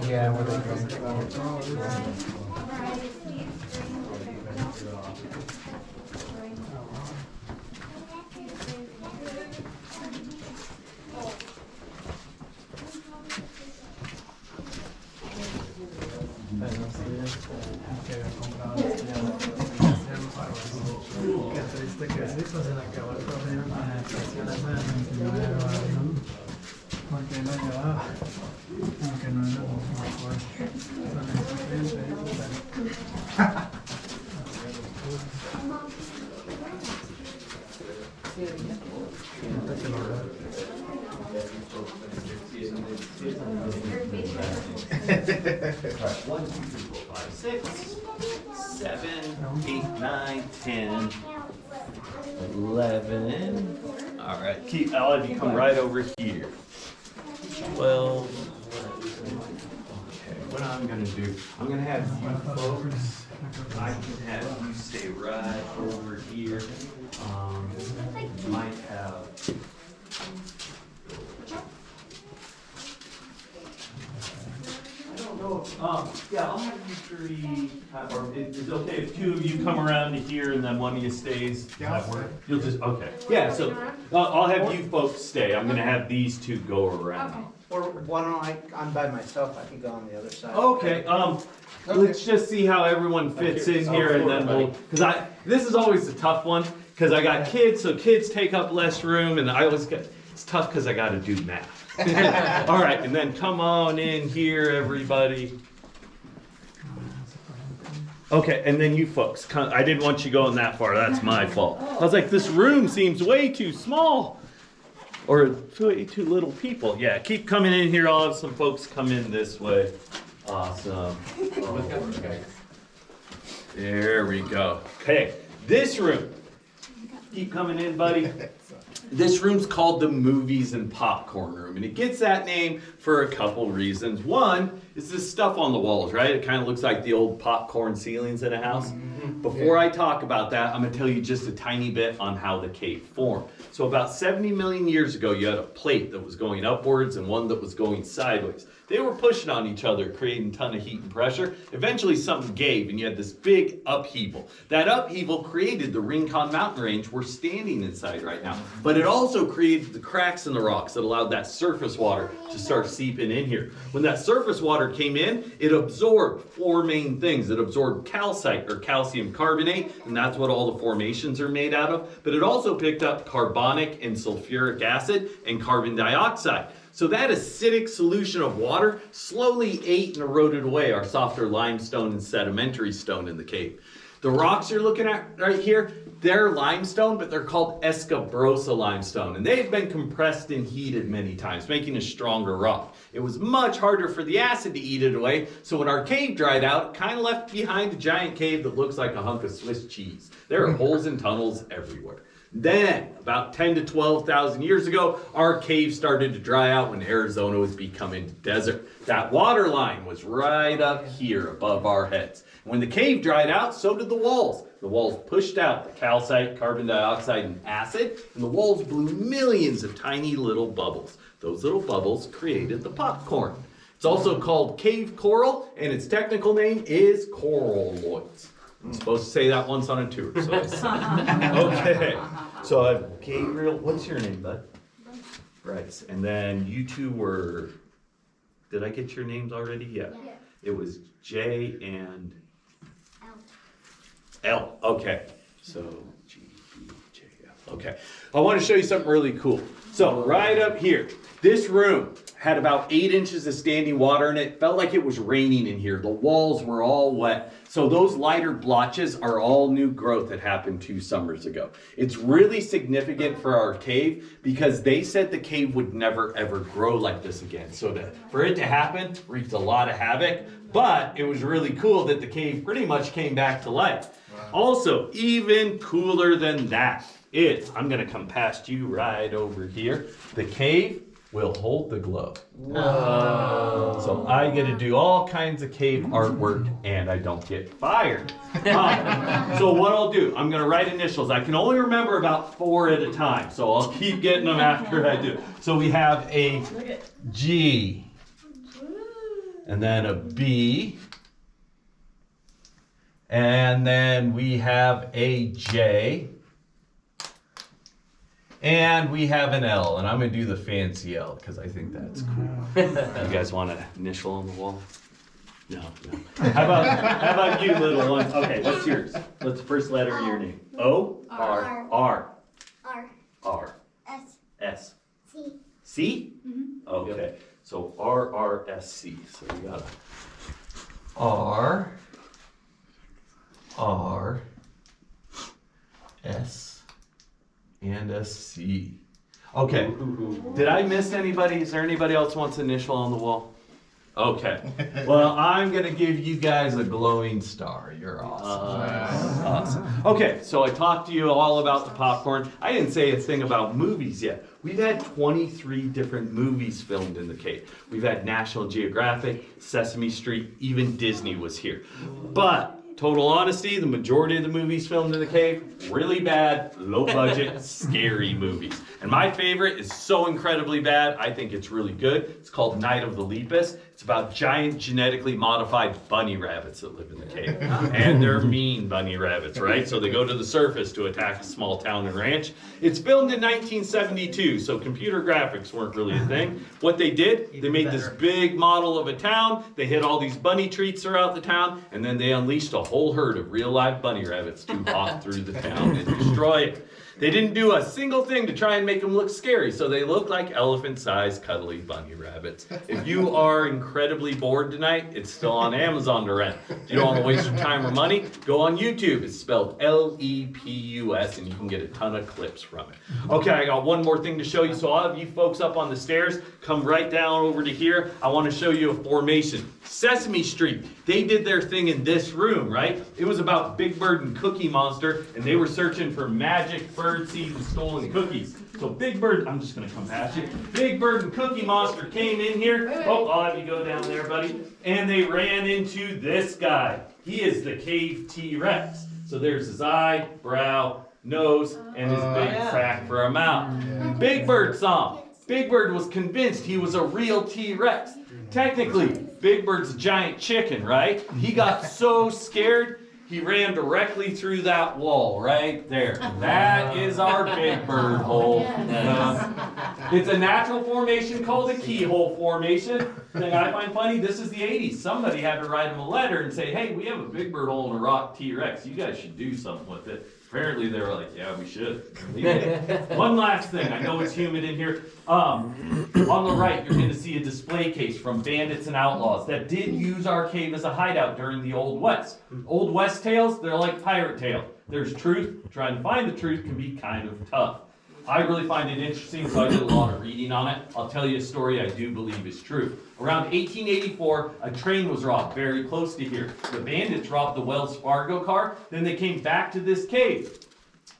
Speaker 5: Yeah, where they go. se le acabó el correo con las estaciones del 29 de abril, porque él lo llevaba, aunque no era lo mejor. Con el cliente,
Speaker 2: One, 2, 3, 4, 5, 6, 7, 8, 9, 10, 11. All right, I'll have you come right over here. 12. Okay, what I'm gonna do, I'm gonna have you folks, I can have you stay right over here. Might have. Yeah, I'll have you three, or it's okay if two of you come around to here and then one of you stays. Does that work? You'll just, okay. Yeah, so I'll have you folks stay. I'm gonna have these two go around.
Speaker 5: Or why don't I'm by myself, I can go on the other side.
Speaker 2: Okay, let's just see how everyone fits in here and then this is always a tough one, because I got kids, so kids take up less room, and it's tough because I gotta do math. All right, and then come on in here, everybody. Okay, and then you folks, I didn't want you going that far, that's my fault. I was like, this room seems way too small. Or way too little people. Yeah, keep coming in here, I'll have some folks come in this way. Awesome. Okay. There we go. Okay, this room. Keep coming in, buddy. This room's called the Movies and Popcorn Room, and it gets that name for a couple reasons. One is this stuff on the walls, right? It kind of looks like the old popcorn ceilings in a house. Before I talk about that, I'm going to tell you just a tiny bit on how the cave formed. So about 70 million years ago, you had a plate that was going upwards and one that was going sideways. They were pushing on each other, creating a ton of heat and pressure. Eventually something gave and you had this big upheaval. That upheaval created the Rincon Mountain Range we're standing inside right now. But it also created the cracks in the rocks that allowed that surface water to start seeping in here. When that surface water came in, it absorbed four main things. It absorbed calcite or calcium carbonate, and that's what all the formations are made out of. But it also picked up carbonic and sulfuric acid and carbon dioxide. So that acidic solution of water slowly ate and eroded away our softer limestone and sedimentary stone in the cave. The rocks you're looking at right here, they're limestone, but they're called escabrosa limestone. And they've been compressed and heated many times, making a stronger rock. It was much harder for the acid to eat it away, so when our cave dried out, it kind of left behind a giant cave that looks like a hunk of Swiss cheese. There are holes and tunnels everywhere. Then, about 10 to 12,000 years ago, our cave started to dry out when Arizona was becoming desert. That water line was right up here above our heads. When the cave dried out, so did the walls. The walls pushed out the calcite, carbon dioxide, and acid, and the walls blew millions of tiny little bubbles. Those little bubbles created the popcorn. It's also called cave coral, and its technical name is coralloids. I'm supposed to say that once on a tour, so I said. Okay, so Gabriel, what's your name, bud? Bryce. And then you two were, did I get your names already? Yeah. It was J and L. Okay, so G, E, J, L. Okay, I want to show you something really cool. So right up here, this room had about 8 inches of standing water in it. Felt like it was raining in here. The walls were all wet. So those lighter blotches are all new growth that happened 2 summers ago. It's really significant for our cave because they said the cave would never ever grow like this again. So for it to happen wreaked a lot of havoc, but it was really cool that the cave pretty much came back to life. Wow. Also, even cooler than that is, I'm gonna come past you right over here. The cave will hold the glow. Whoa. So I get to do all kinds of cave artwork and I don't get fired. So what I'll do, I'm gonna write initials. I can only remember about 4 at a time, so I'll keep getting them after I do. So we have a G, and then a B, and then we have a J, and we have an L, and I'm gonna do the fancy L because I think that's cool. You guys want an initial on the wall? No. How about you, little one? Okay, what's yours? What's the first letter of your name? O? R. C? Okay, so RRSC. So you got R, R, S, and a C. Okay, did I miss anybody? Is there anybody else wants initial on the wall? Okay, well, I'm gonna give you guys a glowing star. You're awesome. Awesome. Okay, so I talked to you all about the popcorn. I didn't say a thing about movies yet. We've had 23 different movies filmed in the cave. We've had National Geographic, Sesame Street, even Disney was here. But total honesty, the majority of the movies filmed in the cave, really bad, low budget, scary movies. And my favorite is so incredibly bad, I think it's really good. It's called Night of the Lepus. It's about giant genetically modified bunny rabbits that live in the cave. And they're mean bunny rabbits, right? So they go to the surface to attack a small town and ranch. It's filmed in 1972, so computer graphics weren't really a thing. What they did, they made this big model of a town, they hid all these bunny treats throughout the town, and then they unleashed a whole herd of real live bunny rabbits to hop through the town and destroy it. They didn't do a single thing to try and make them look scary, so they look like elephant-sized, cuddly bunny rabbits. If you are incredibly bored tonight, it's still on Amazon to rent. If you don't want to waste your time or money, go on YouTube. It's spelled Lepus, and you can get a ton of clips from it. Okay, I got one more thing to show you. So all of you folks up on the stairs, come right down over to here. I want to show you a formation. Sesame Street, they did their thing in this room, right? It was about Big Bird and Cookie Monster, and they were searching for magic bird seeds and stolen cookies. So Big Bird, I'm just gonna come past you. Big Bird and Cookie Monster came in here. Oh, I'll have you go down there, buddy. And they ran into this guy. He is the cave T-Rex. So there's his eye, brow, nose, and his big crack for a mouth. Big Bird saw him. Big Bird was convinced he was a real T-Rex. Technically, Big Bird's a giant chicken, right? He got so scared, he ran directly through that wall right there. That is our Big Bird hole. It's a natural formation called a keyhole formation. Thing I find funny, this is the 80s. Somebody had to write him a letter and say, hey, we have a Big Bird hole in a rock T-Rex. You guys should do something with it. Apparently they were like, yeah, we should. One last thing, I know it's humid in here. On the right, you're gonna see a display case from Bandits and Outlaws that did use our cave as a hideout during the Old West. Old West tales, they're like pirate tales. There's truth, trying to find the truth can be kind of tough. I really find it interesting, so I did a lot of reading on it. I'll tell you a story I do believe is true. Around 1884, a train was robbed very close to here. The bandits robbed the Wells Fargo car, then they came back to this cave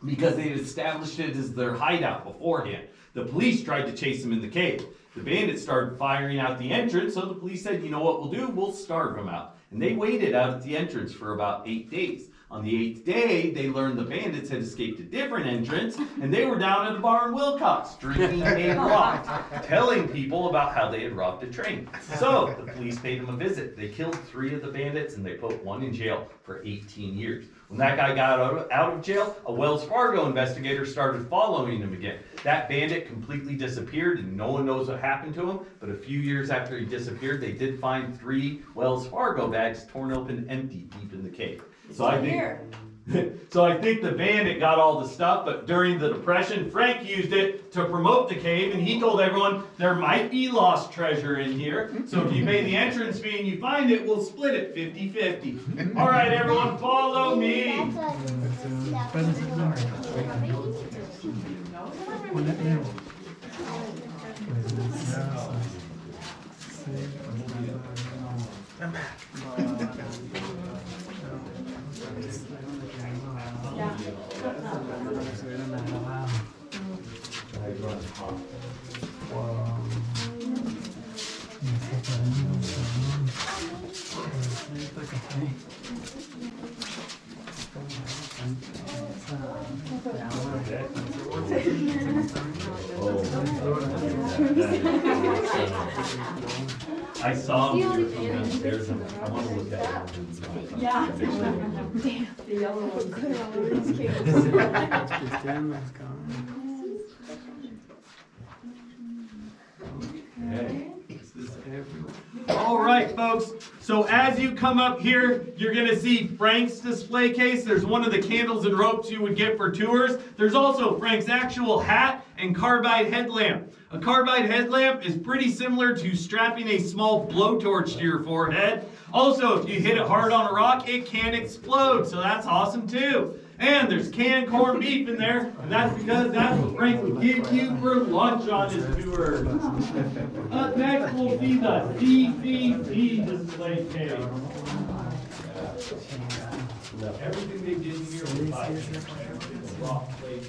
Speaker 2: because they had established it as their hideout beforehand. The police tried to chase them in the cave. The bandits started firing out the entrance, so the police said, you know what we'll do? We'll starve them out. And they waited out at the entrance for about 8 days. On the 8th day, they learned the bandits had escaped a different entrance, and they were down at a bar in Wilcox, drinking a rock, telling people about how they had robbed a train. So, the police paid them a visit. They killed 3 of the bandits, and they put 1 in jail for 18 years. When that guy got out of jail, a Wells Fargo investigator started following him again. That bandit completely disappeared, and no one knows what happened to him, but a few years after he disappeared, they did find 3 Wells Fargo bags torn open empty deep in the cave. So I think the bandit got all the stuff, but during the Depression, Frank used it to promote the cave, and he told everyone there might be lost treasure in here. So if you pay the entrance fee and you find it, we'll split it 50-50. All right, everyone, follow me. I saw him when you were coming downstairs, and I want to look at it.
Speaker 7: Yeah.
Speaker 8: Damn.
Speaker 7: The yellow one.
Speaker 8: Could have always came.
Speaker 2: All right, folks. So as you come up here, you're going to see Frank's display case. There's one of the candles and ropes you would get for tours. There's also Frank's actual hat and carbide headlamp. A carbide headlamp is pretty similar to strapping a small blowtorch to your forehead. Also, if you hit it hard on a rock, it can explode, so that's awesome too. And there's canned corned beef in there, and that's because that's what Frank would give you for lunch on his tour. Up next, we'll see the CCC display case. Everything they did here was by rock plate.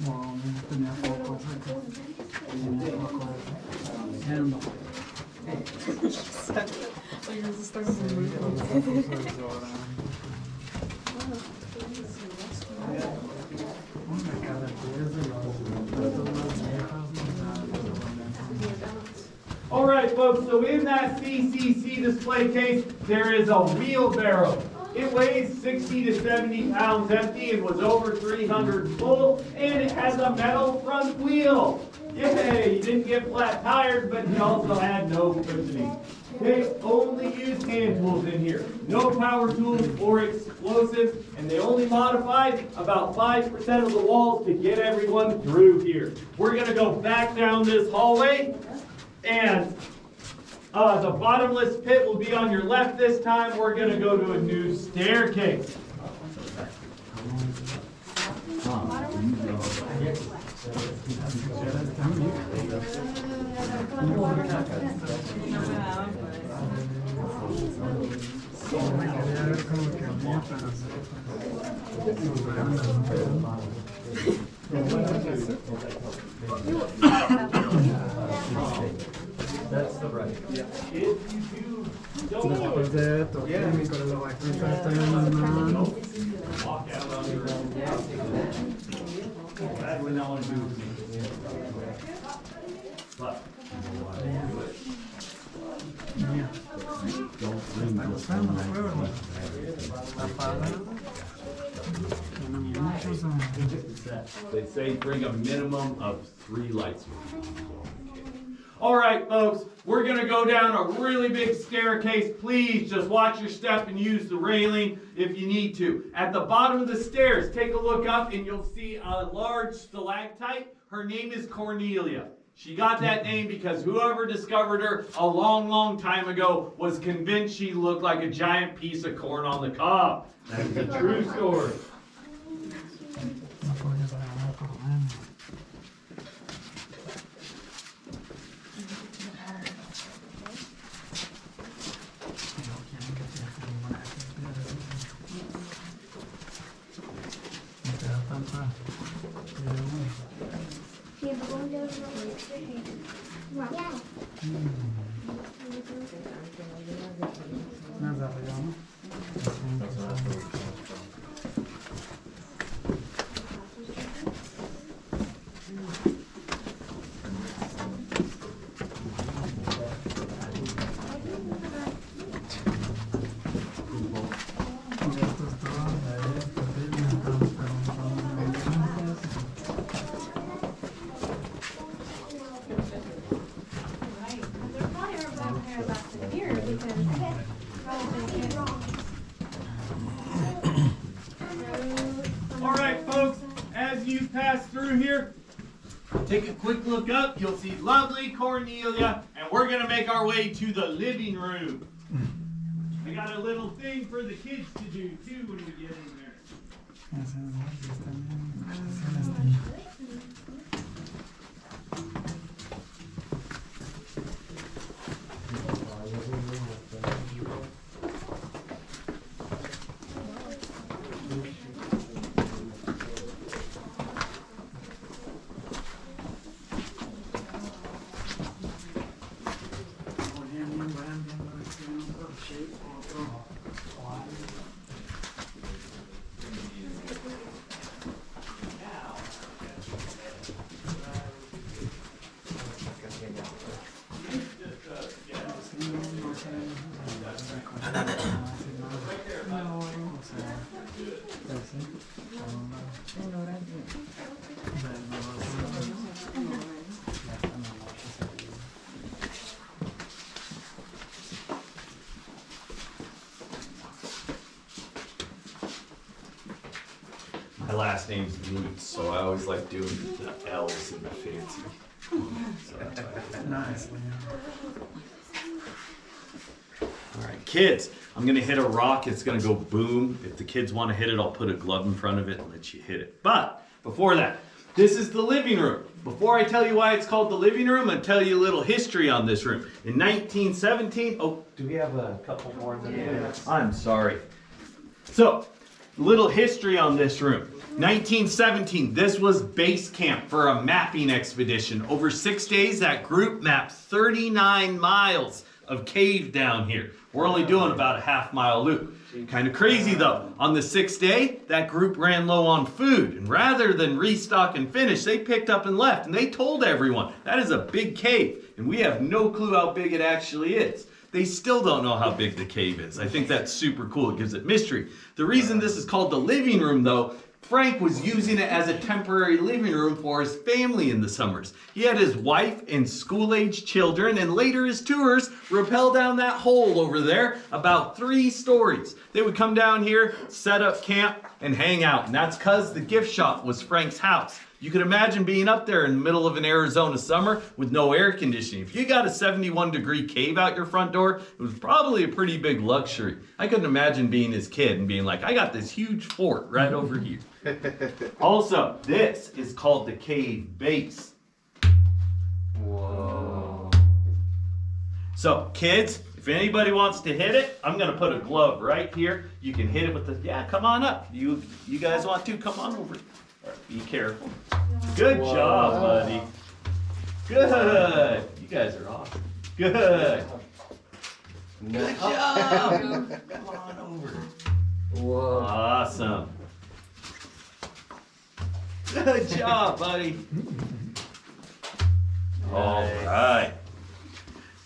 Speaker 5: Wow, tenía poco. Tenía poco. Händer.
Speaker 7: Oye, eso está como muy
Speaker 2: All right, folks, so in that CCC display case, there is a wheelbarrow. It weighs 60 to 70 pounds empty and was over 300 full, and it has a metal front wheel. Yay, you didn't get flat tires, but you also had no cushioning. They only use hand tools in here. No power tools or explosives, and they only modified about 5% of the walls to get everyone through here. We're gonna go back down this hallway, and the bottomless pit will be on your left this time. We're gonna go to a new staircase.
Speaker 6: That's the right.
Speaker 2: If you don't know
Speaker 5: Después de esto, mi colega va a contar esta llamada.
Speaker 2: walk out on your own. That's what I want to do with me. But,
Speaker 5: ¿Está gustando el juego? ¿Está padre? Tiene muchos
Speaker 2: they say bring a minimum of 3 lights. All right, folks, we're going to go down a really big staircase. Please just watch your step and use the railing if you need to. At the bottom of the stairs, take a look up and you'll see a large stalactite. Her name is Cornelia. She got that name because whoever discovered her a long, long time ago was convinced she looked like a giant piece of corn on the cob. That's a true story.
Speaker 4: Yeah, but one goes right. Yeah.
Speaker 5: Más arriba, ¿no?
Speaker 8: There probably are brown hair left in here because probably
Speaker 2: All right, folks, as you pass through here, take a quick look up. You'll see lovely Cornelia, and we're going to make our way to the living room. I got a little thing for the kids to do, too, when we get in there. last name's Lutz, so I always like doing the L's and the fancy. So that's why.
Speaker 5: Nice.
Speaker 2: All right, kids, I'm gonna hit a rock. It's gonna go boom. If the kids want to hit it, I'll put a glove in front of it and let you hit it. But before that, this is the living room. Before I tell you why it's called the living room, I'll tell you a little history on this room. In 1917, oh, do we have a couple more than that? I'm sorry. So, little history on this room. 1917, this was base camp for a mapping expedition. Over 6 days, that group mapped 39 miles of cave down here. We're only doing about a half-mile loop. Kind of crazy though. On the 6th day, that group ran low on food, and rather than restock and finish, they picked up and left, and they told everyone, that is a big cave, and we have no clue how big it actually is. They still don't know how big the cave is. I think that's super cool. It gives it mystery. The reason this is called the living room though, Frank was using it as a temporary living room for his family in the summers. He had his wife and school-aged children, and later his tours rappel down that hole over there about 3 stories. They would come down here, set up camp, and hang out, and that's because the gift shop was Frank's house. You can imagine being up there in the middle of an Arizona summer with no air conditioning. If you got a 71-degree cave out your front door, it was probably a pretty big luxury. I couldn't imagine being his kid and being like, I got this huge fort right over here. Also, this is called the cave base. Whoa. So, kids, if anybody wants to hit it, I'm going to put a glove right here. You can hit it with the, yeah, come on up. You guys want to? Come on over. All right, be careful. Good job, buddy. Good. You guys are awesome. Good. Good job. Come on over. Whoa. Awesome. Good job, buddy. All right.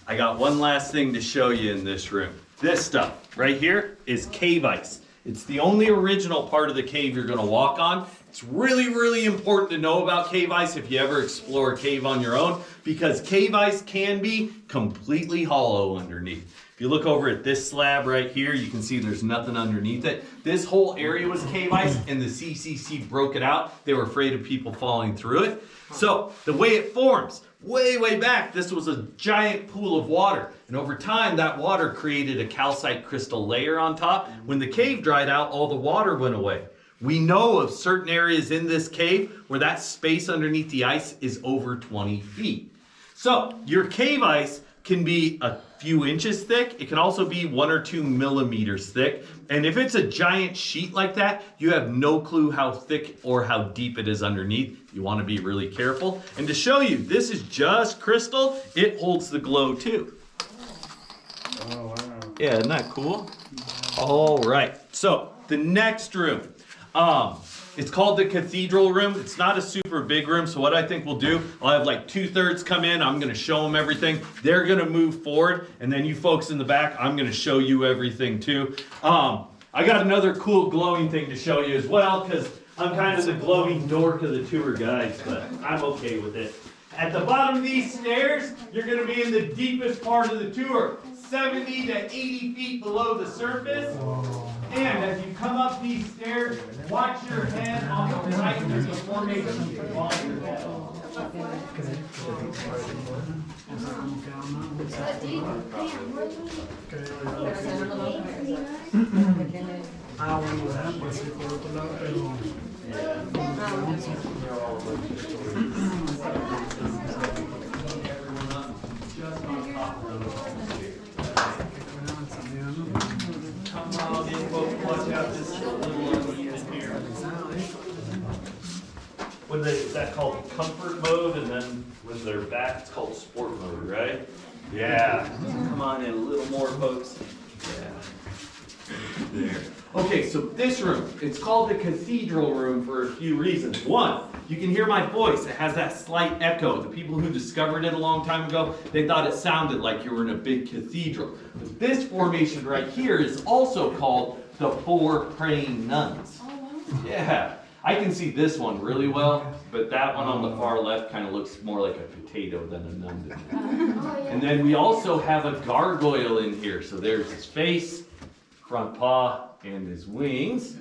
Speaker 2: I got one last thing to show you in this room. This stuff right here is cave ice. It's the only original part of the cave you're going to walk on. It's really, really important to know about cave ice if you ever explore a cave on your own, because cave ice can be completely hollow underneath. If you look over at this slab right here, you can see there's nothing underneath it. This whole area was cave ice, and the CCC broke it out. They were afraid of people falling through it. So the way it forms, way back, this was a giant pool of water. And over time, that water created a calcite crystal layer on top. When the cave dried out, all the water went away. We know of certain areas in this cave where that space underneath the ice is over 20 feet. So your cave ice can be a few inches thick. It can also be 1 or 2 millimeters thick. And if it's a giant sheet like that, you have no clue how thick or how deep it is underneath. You want to be really careful. And to show you, this is just crystal. It holds the glow too.
Speaker 5: Oh, wow.
Speaker 2: Yeah, isn't that cool? All right, so the next room. It's called the cathedral room. It's not a super big room, so what I think we'll do, I'll have like 2/3 come in. I'm going to show them everything. They're going to move forward, and then you folks in the back, I'm going to show you everything too. I got another cool glowing thing to show you as well, because I'm kind of the glowing dork of the tour guys, but I'm okay with it. At the bottom of these stairs, you're going to be in the deepest part of the tour, 70 to 80 feet below the surface. And as you come up these stairs, watch your head on the right. There's a formation on your head.
Speaker 5: Ah, bueno, ¿verdad? Pues sí, por otro lado, pero...
Speaker 2: Come on in, folks. Watch out, this little uneven here. What is that called? Comfort mode, and then with their back, it's called sport mode, right? Yeah. Come on in a little more, folks. Yeah. There. Okay, so this room, it's called the cathedral room for a few reasons. One, you can hear my voice. It has that slight echo. The people who discovered it a long time ago, they thought it sounded like you were in a big cathedral. But this formation right here is also called the 4 Praying Nuns. Yeah. I can see this one really well, but that one on the far left kind of looks more like a potato than a nun. And then we also have a gargoyle in here. So there's his face. front paw and his wings.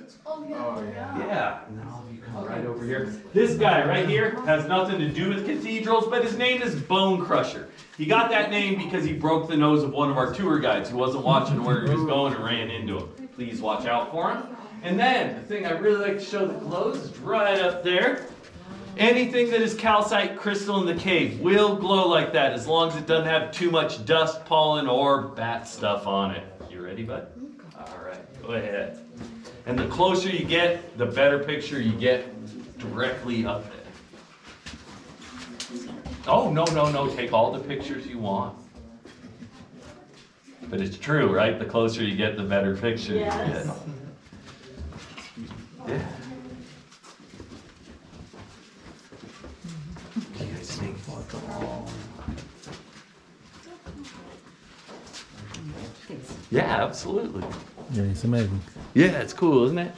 Speaker 2: Yeah, and then all of you come right over here. This guy right here has nothing to do with cathedrals, but his name is Bone Crusher. He got that name because he broke the nose of one of our tour guides who wasn't watching where he was going and ran into him. Please watch out for him. And then, the thing I really like to show the clothes is right up there. Anything that is calcite crystal in the cave will glow like that as long as it doesn't have too much dust, pollen, or bat stuff on it. You ready, bud? All right, go ahead. And the closer you get, the better picture you get directly up there. Oh, no, take all the pictures you want. But it's true, right? The closer you get, the better picture you get. Yeah. Do you guys think? Yeah, absolutely.
Speaker 1: Yeah, it's amazing.
Speaker 2: Yeah, it's cool, isn't it?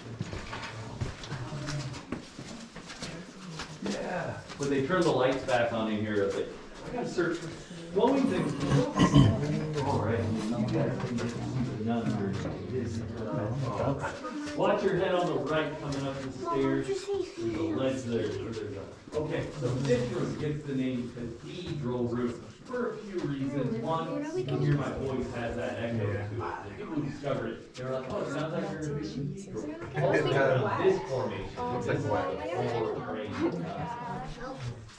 Speaker 2: Yeah. When they turn the lights back on in here, it's like, I gotta search for glowing things. All right. You guys can get another. Watch your head on the right coming up the stairs. There's a ledge there. Okay, so this room gets the name Cathedral Room for a few reasons. One, you hear my voice has that echo to it. The people who discovered it, they were like, oh, it sounds like you're in a cathedral. Also, this formation looks like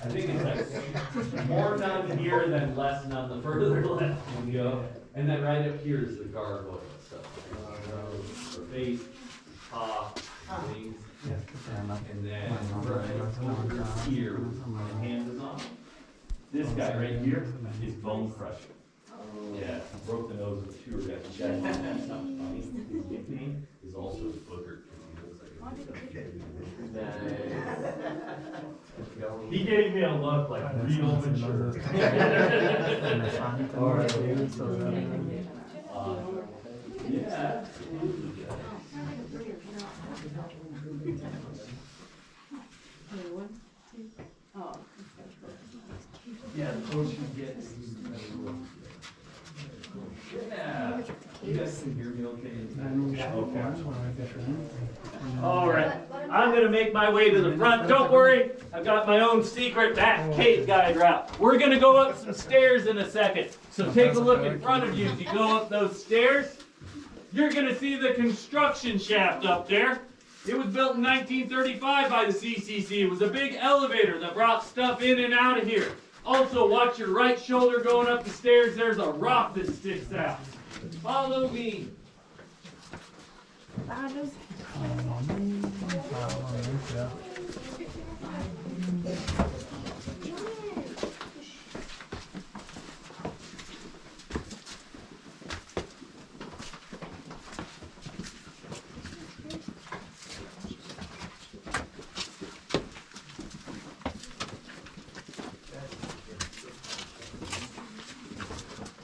Speaker 2: I think it's like more none here than less none the further left you go. And then right up here is the gargoyle stuff. Her face, paw, wings, and then right over here, the hand is on. This guy right here is Bone Crusher. Yeah, he broke the nose of the tour guide. That's not funny. His nickname is also Booger because he looks like a He gave me a look like real mature. Yeah. Yeah, the closer you get, yeah. You guys can hear me okay? All right, I'm gonna make my way to the front. Don't worry, I've got my own secret back cave guide route. We're gonna go up some stairs in a second. So take a look in front of you. As you go up those stairs, you're gonna see the construction shaft up there. It was built in 1935 by the CCC. It was a big elevator that brought stuff in and out of here. Also, watch your right shoulder going up the stairs. There's a rock that sticks out. Follow me.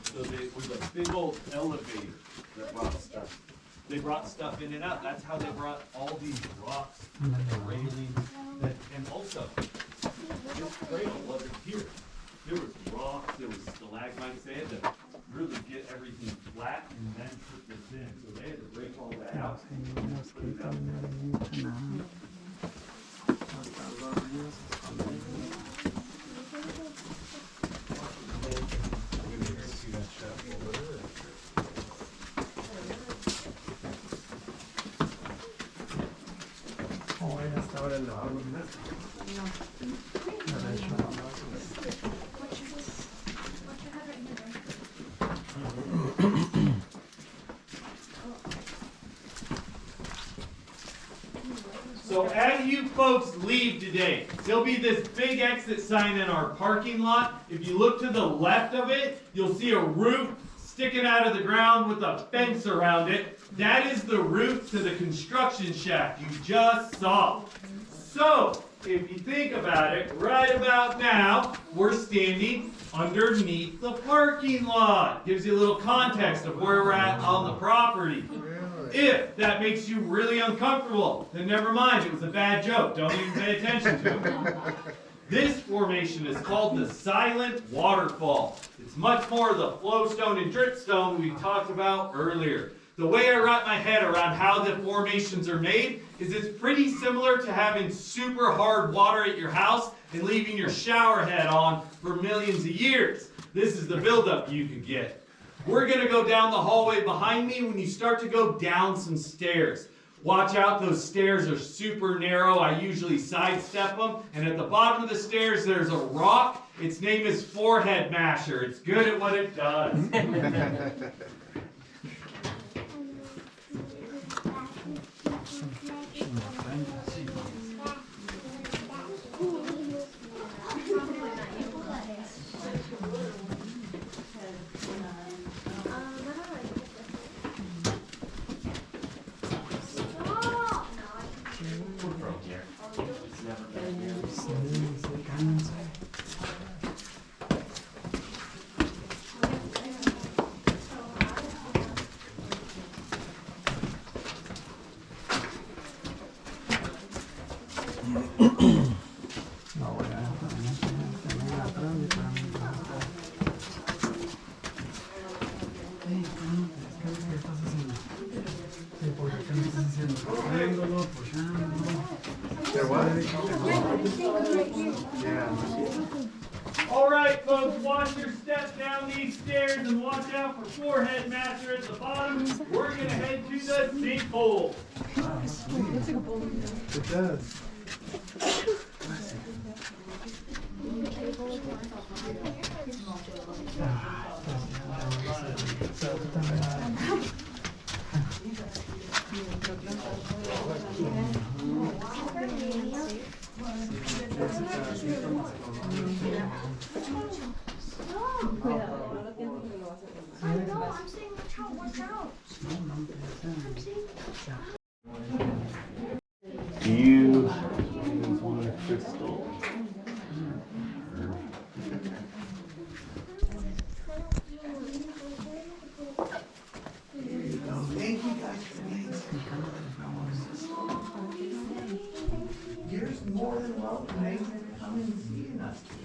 Speaker 2: So there was a big old elevator that brought stuff. They brought stuff in and out. That's how they brought all these rocks, the railings, and also this cradle wasn't here. There was rocks, there was stalagmites. They had to really get everything flat and then put this in. So they had to break all that out. Put it out there. So as you folks leave today, there'll be this big exit sign in our parking lot. If you look to the left of it, you'll see a roof sticking out of the ground with a fence around it. That is the roof to the construction shaft you just saw. So, if you think about it, right about now, we're standing underneath the parking lot. Gives you a little context of where we're at on the property. If that makes you really uncomfortable, then never mind, it was a bad joke. Don't even pay attention to it. This formation is called the Silent Waterfall. It's much more the flowstone and dripstone we talked about earlier. The way I wrap my head around how the formations are made is it's pretty similar to having super hard water at your house and leaving your shower head on for millions of years. This is the buildup you could get. We're going to go down the hallway behind me when you start to go down some stairs. Watch out, those stairs are super narrow. I usually sidestep them. And at the bottom of the stairs, there's a rock. Its name is Forehead Masher. It's good at what it does. All right, folks, watch your step down these stairs and watch out for Forehead Master at the bottom. We're going to head to the sinkhole.
Speaker 5: It does.
Speaker 4: I know, I'm saying watch out, watch out. I'm saying
Speaker 2: Do you want a crystal?
Speaker 9: Thank you guys. You're more than welcome. Thanks for coming and seeing us today.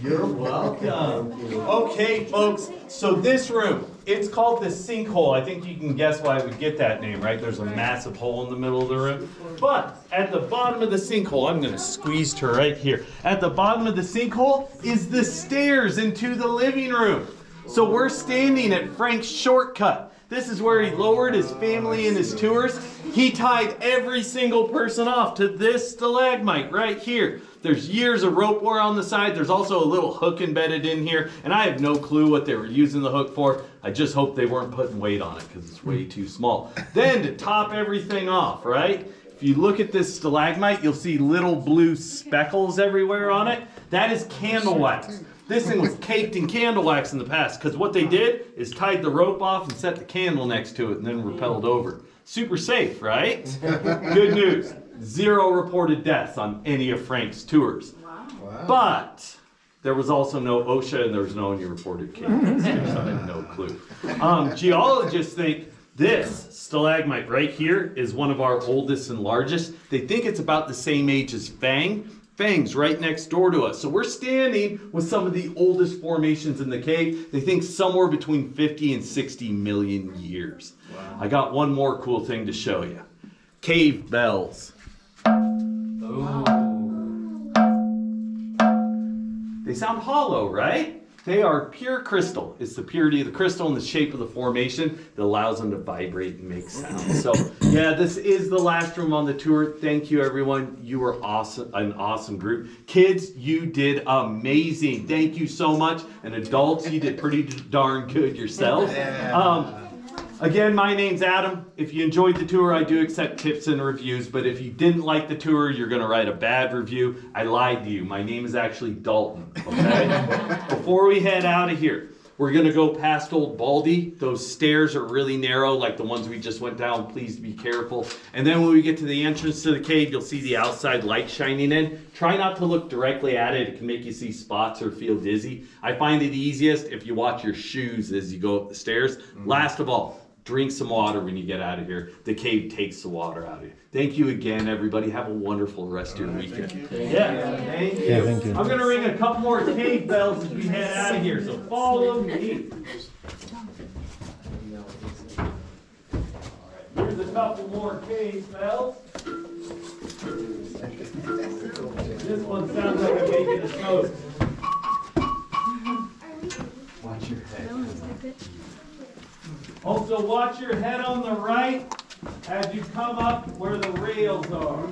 Speaker 2: You're welcome. Okay, folks, so this room, it's called the sinkhole. I think you can guess why we get that name, right? There's a massive hole in the middle of the room. But at the bottom of the sinkhole, I'm going to squeeze to right here. At the bottom of the sinkhole is the stairs into the living room. So we're standing at Frank's shortcut. This is where he lowered his family and his tours. He tied every single person off to this stalagmite right here. There's years of rope wire on the side. There's also a little hook embedded in here, and I have no clue what they were using the hook for. I just hope they weren't putting weight on it because it's way too small. Then to top everything off, right? If you look at this stalagmite, you'll see little blue speckles everywhere on it. That is candle wax. This thing was caked in candle wax in the past because what they did is tied the rope off and set the candle next to it and then rappelled over. Super safe, right? Good news. 0 reported deaths on any of Frank's tours. Wow. But there was also no OSHA and there was no any reported cases, so I had no clue. Geologists think this stalagmite right here is one of our oldest and largest. They think it's about the same age as Fang's right next door to us. So we're standing with some of the oldest formations in the cave. They think somewhere between 50 and 60 million years. Wow. I got one more cool thing to show you. Cave bells. Oh. They sound hollow, right? They are pure crystal. It's the purity of the crystal and the shape of the formation that allows them to vibrate and make sound. So yeah, this is the last room on the tour. Thank you, everyone. You were awesome, an awesome group. Kids, you did amazing. Thank you so much. And adults, you did pretty darn good yourself. Again, my name's Adam. If you enjoyed the tour, I do accept tips and reviews, but if you didn't like the tour, you're gonna write a bad review. I lied to you. My name is actually Dalton, okay? Before we head out of here, we're gonna go past Old Baldy. Those stairs are really narrow, like the ones we just went down. Please be careful. And then when we get to the entrance to the cave, you'll see the outside light shining in. Try not to look directly at it. It can make you see spots or feel dizzy. I find it easiest if you watch your shoes as you go up the stairs. Last of all,
Speaker 10: Drink some water when you get out of here. The cave takes the water out of you. Thank you again, everybody. Have a wonderful rest of your weekend.
Speaker 2: Yeah.
Speaker 1: Yeah, thank you.
Speaker 2: I'm gonna ring a couple more cave bells as we head out of here, so follow me. Here's a couple more cave bells. This one sounds like I'm making a toast.
Speaker 10: Watch your head.
Speaker 2: Also, watch your head on the right as you come up where the rails are.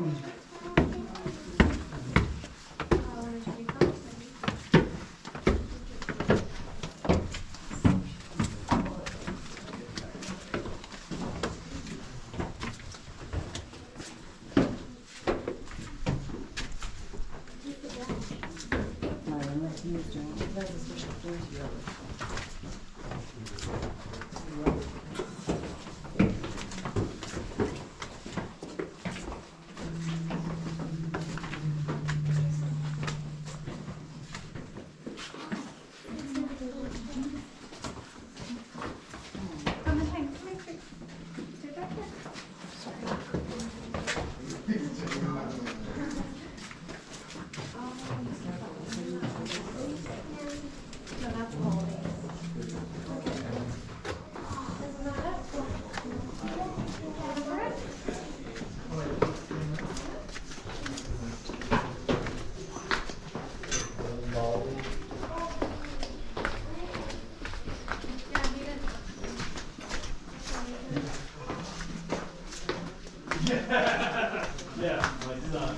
Speaker 2: Yeah, my son.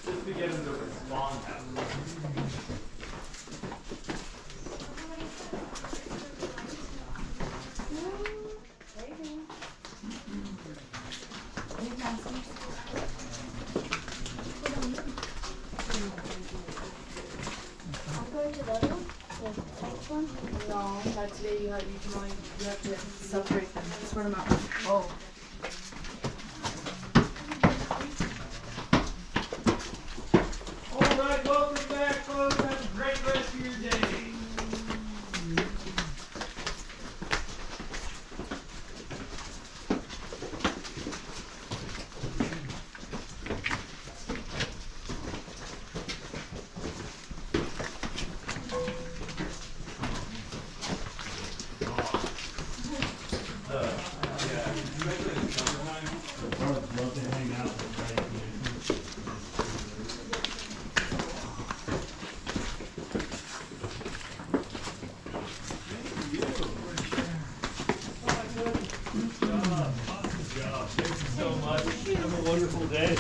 Speaker 2: Just to get him to respond.
Speaker 7: No, not today. You have to separate them. Spread them out. Oh.
Speaker 2: All right, welcome back, folks. Have a great rest of your day. Have a wonderful day.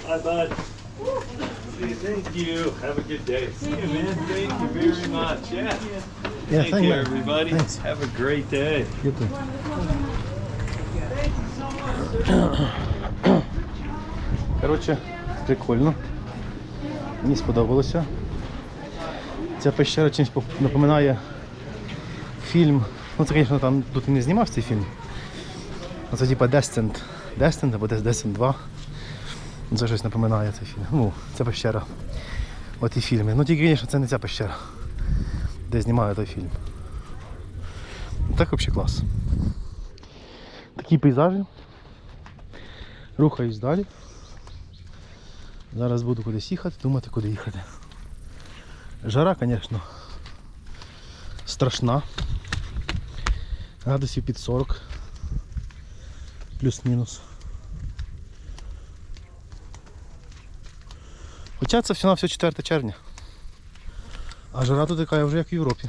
Speaker 2: Bye, bud. Thank you. Have a good day. See you, man. Thank you very much. Yeah.
Speaker 1: Yeah,
Speaker 2: Take
Speaker 1: thank
Speaker 2: care,
Speaker 1: you.
Speaker 2: everybody.
Speaker 1: Thanks.
Speaker 2: Have a great day.
Speaker 1: You too.
Speaker 2: Thank you so much, sir.
Speaker 1: Коротше, прикольно. Мені сподобалося. Ця пещера чимось напоминає фільм. Ну це, звісно, там тут і не знімав цей фільм. Це типа Descent або Descent 2. Це щось напоминає цей фільм. Ну, це пещера. От і фільми. Ну тільки, звісно, це не ця пещера, де знімаю той фільм. Так взагалі клас. Такі пейзажі. Рухаюсь далі. Зараз буду кудись їхати, думати, куди їхати. Жара, звісно, страшна. Градусів під 40. Плюс-мінус. Хоча це все на все 4 червня. А жара тут така вже як в Європі.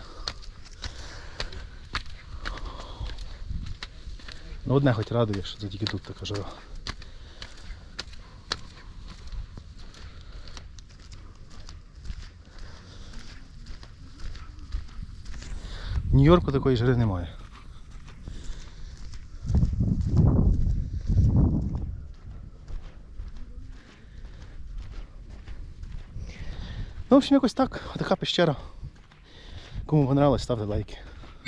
Speaker 1: Ну одне хоч радує, що це тільки тут така жара. В Нью-Йорку такої жари немає. Ну, в общем, якось так. Отака пещера. Кому понравилось, ставте лайки.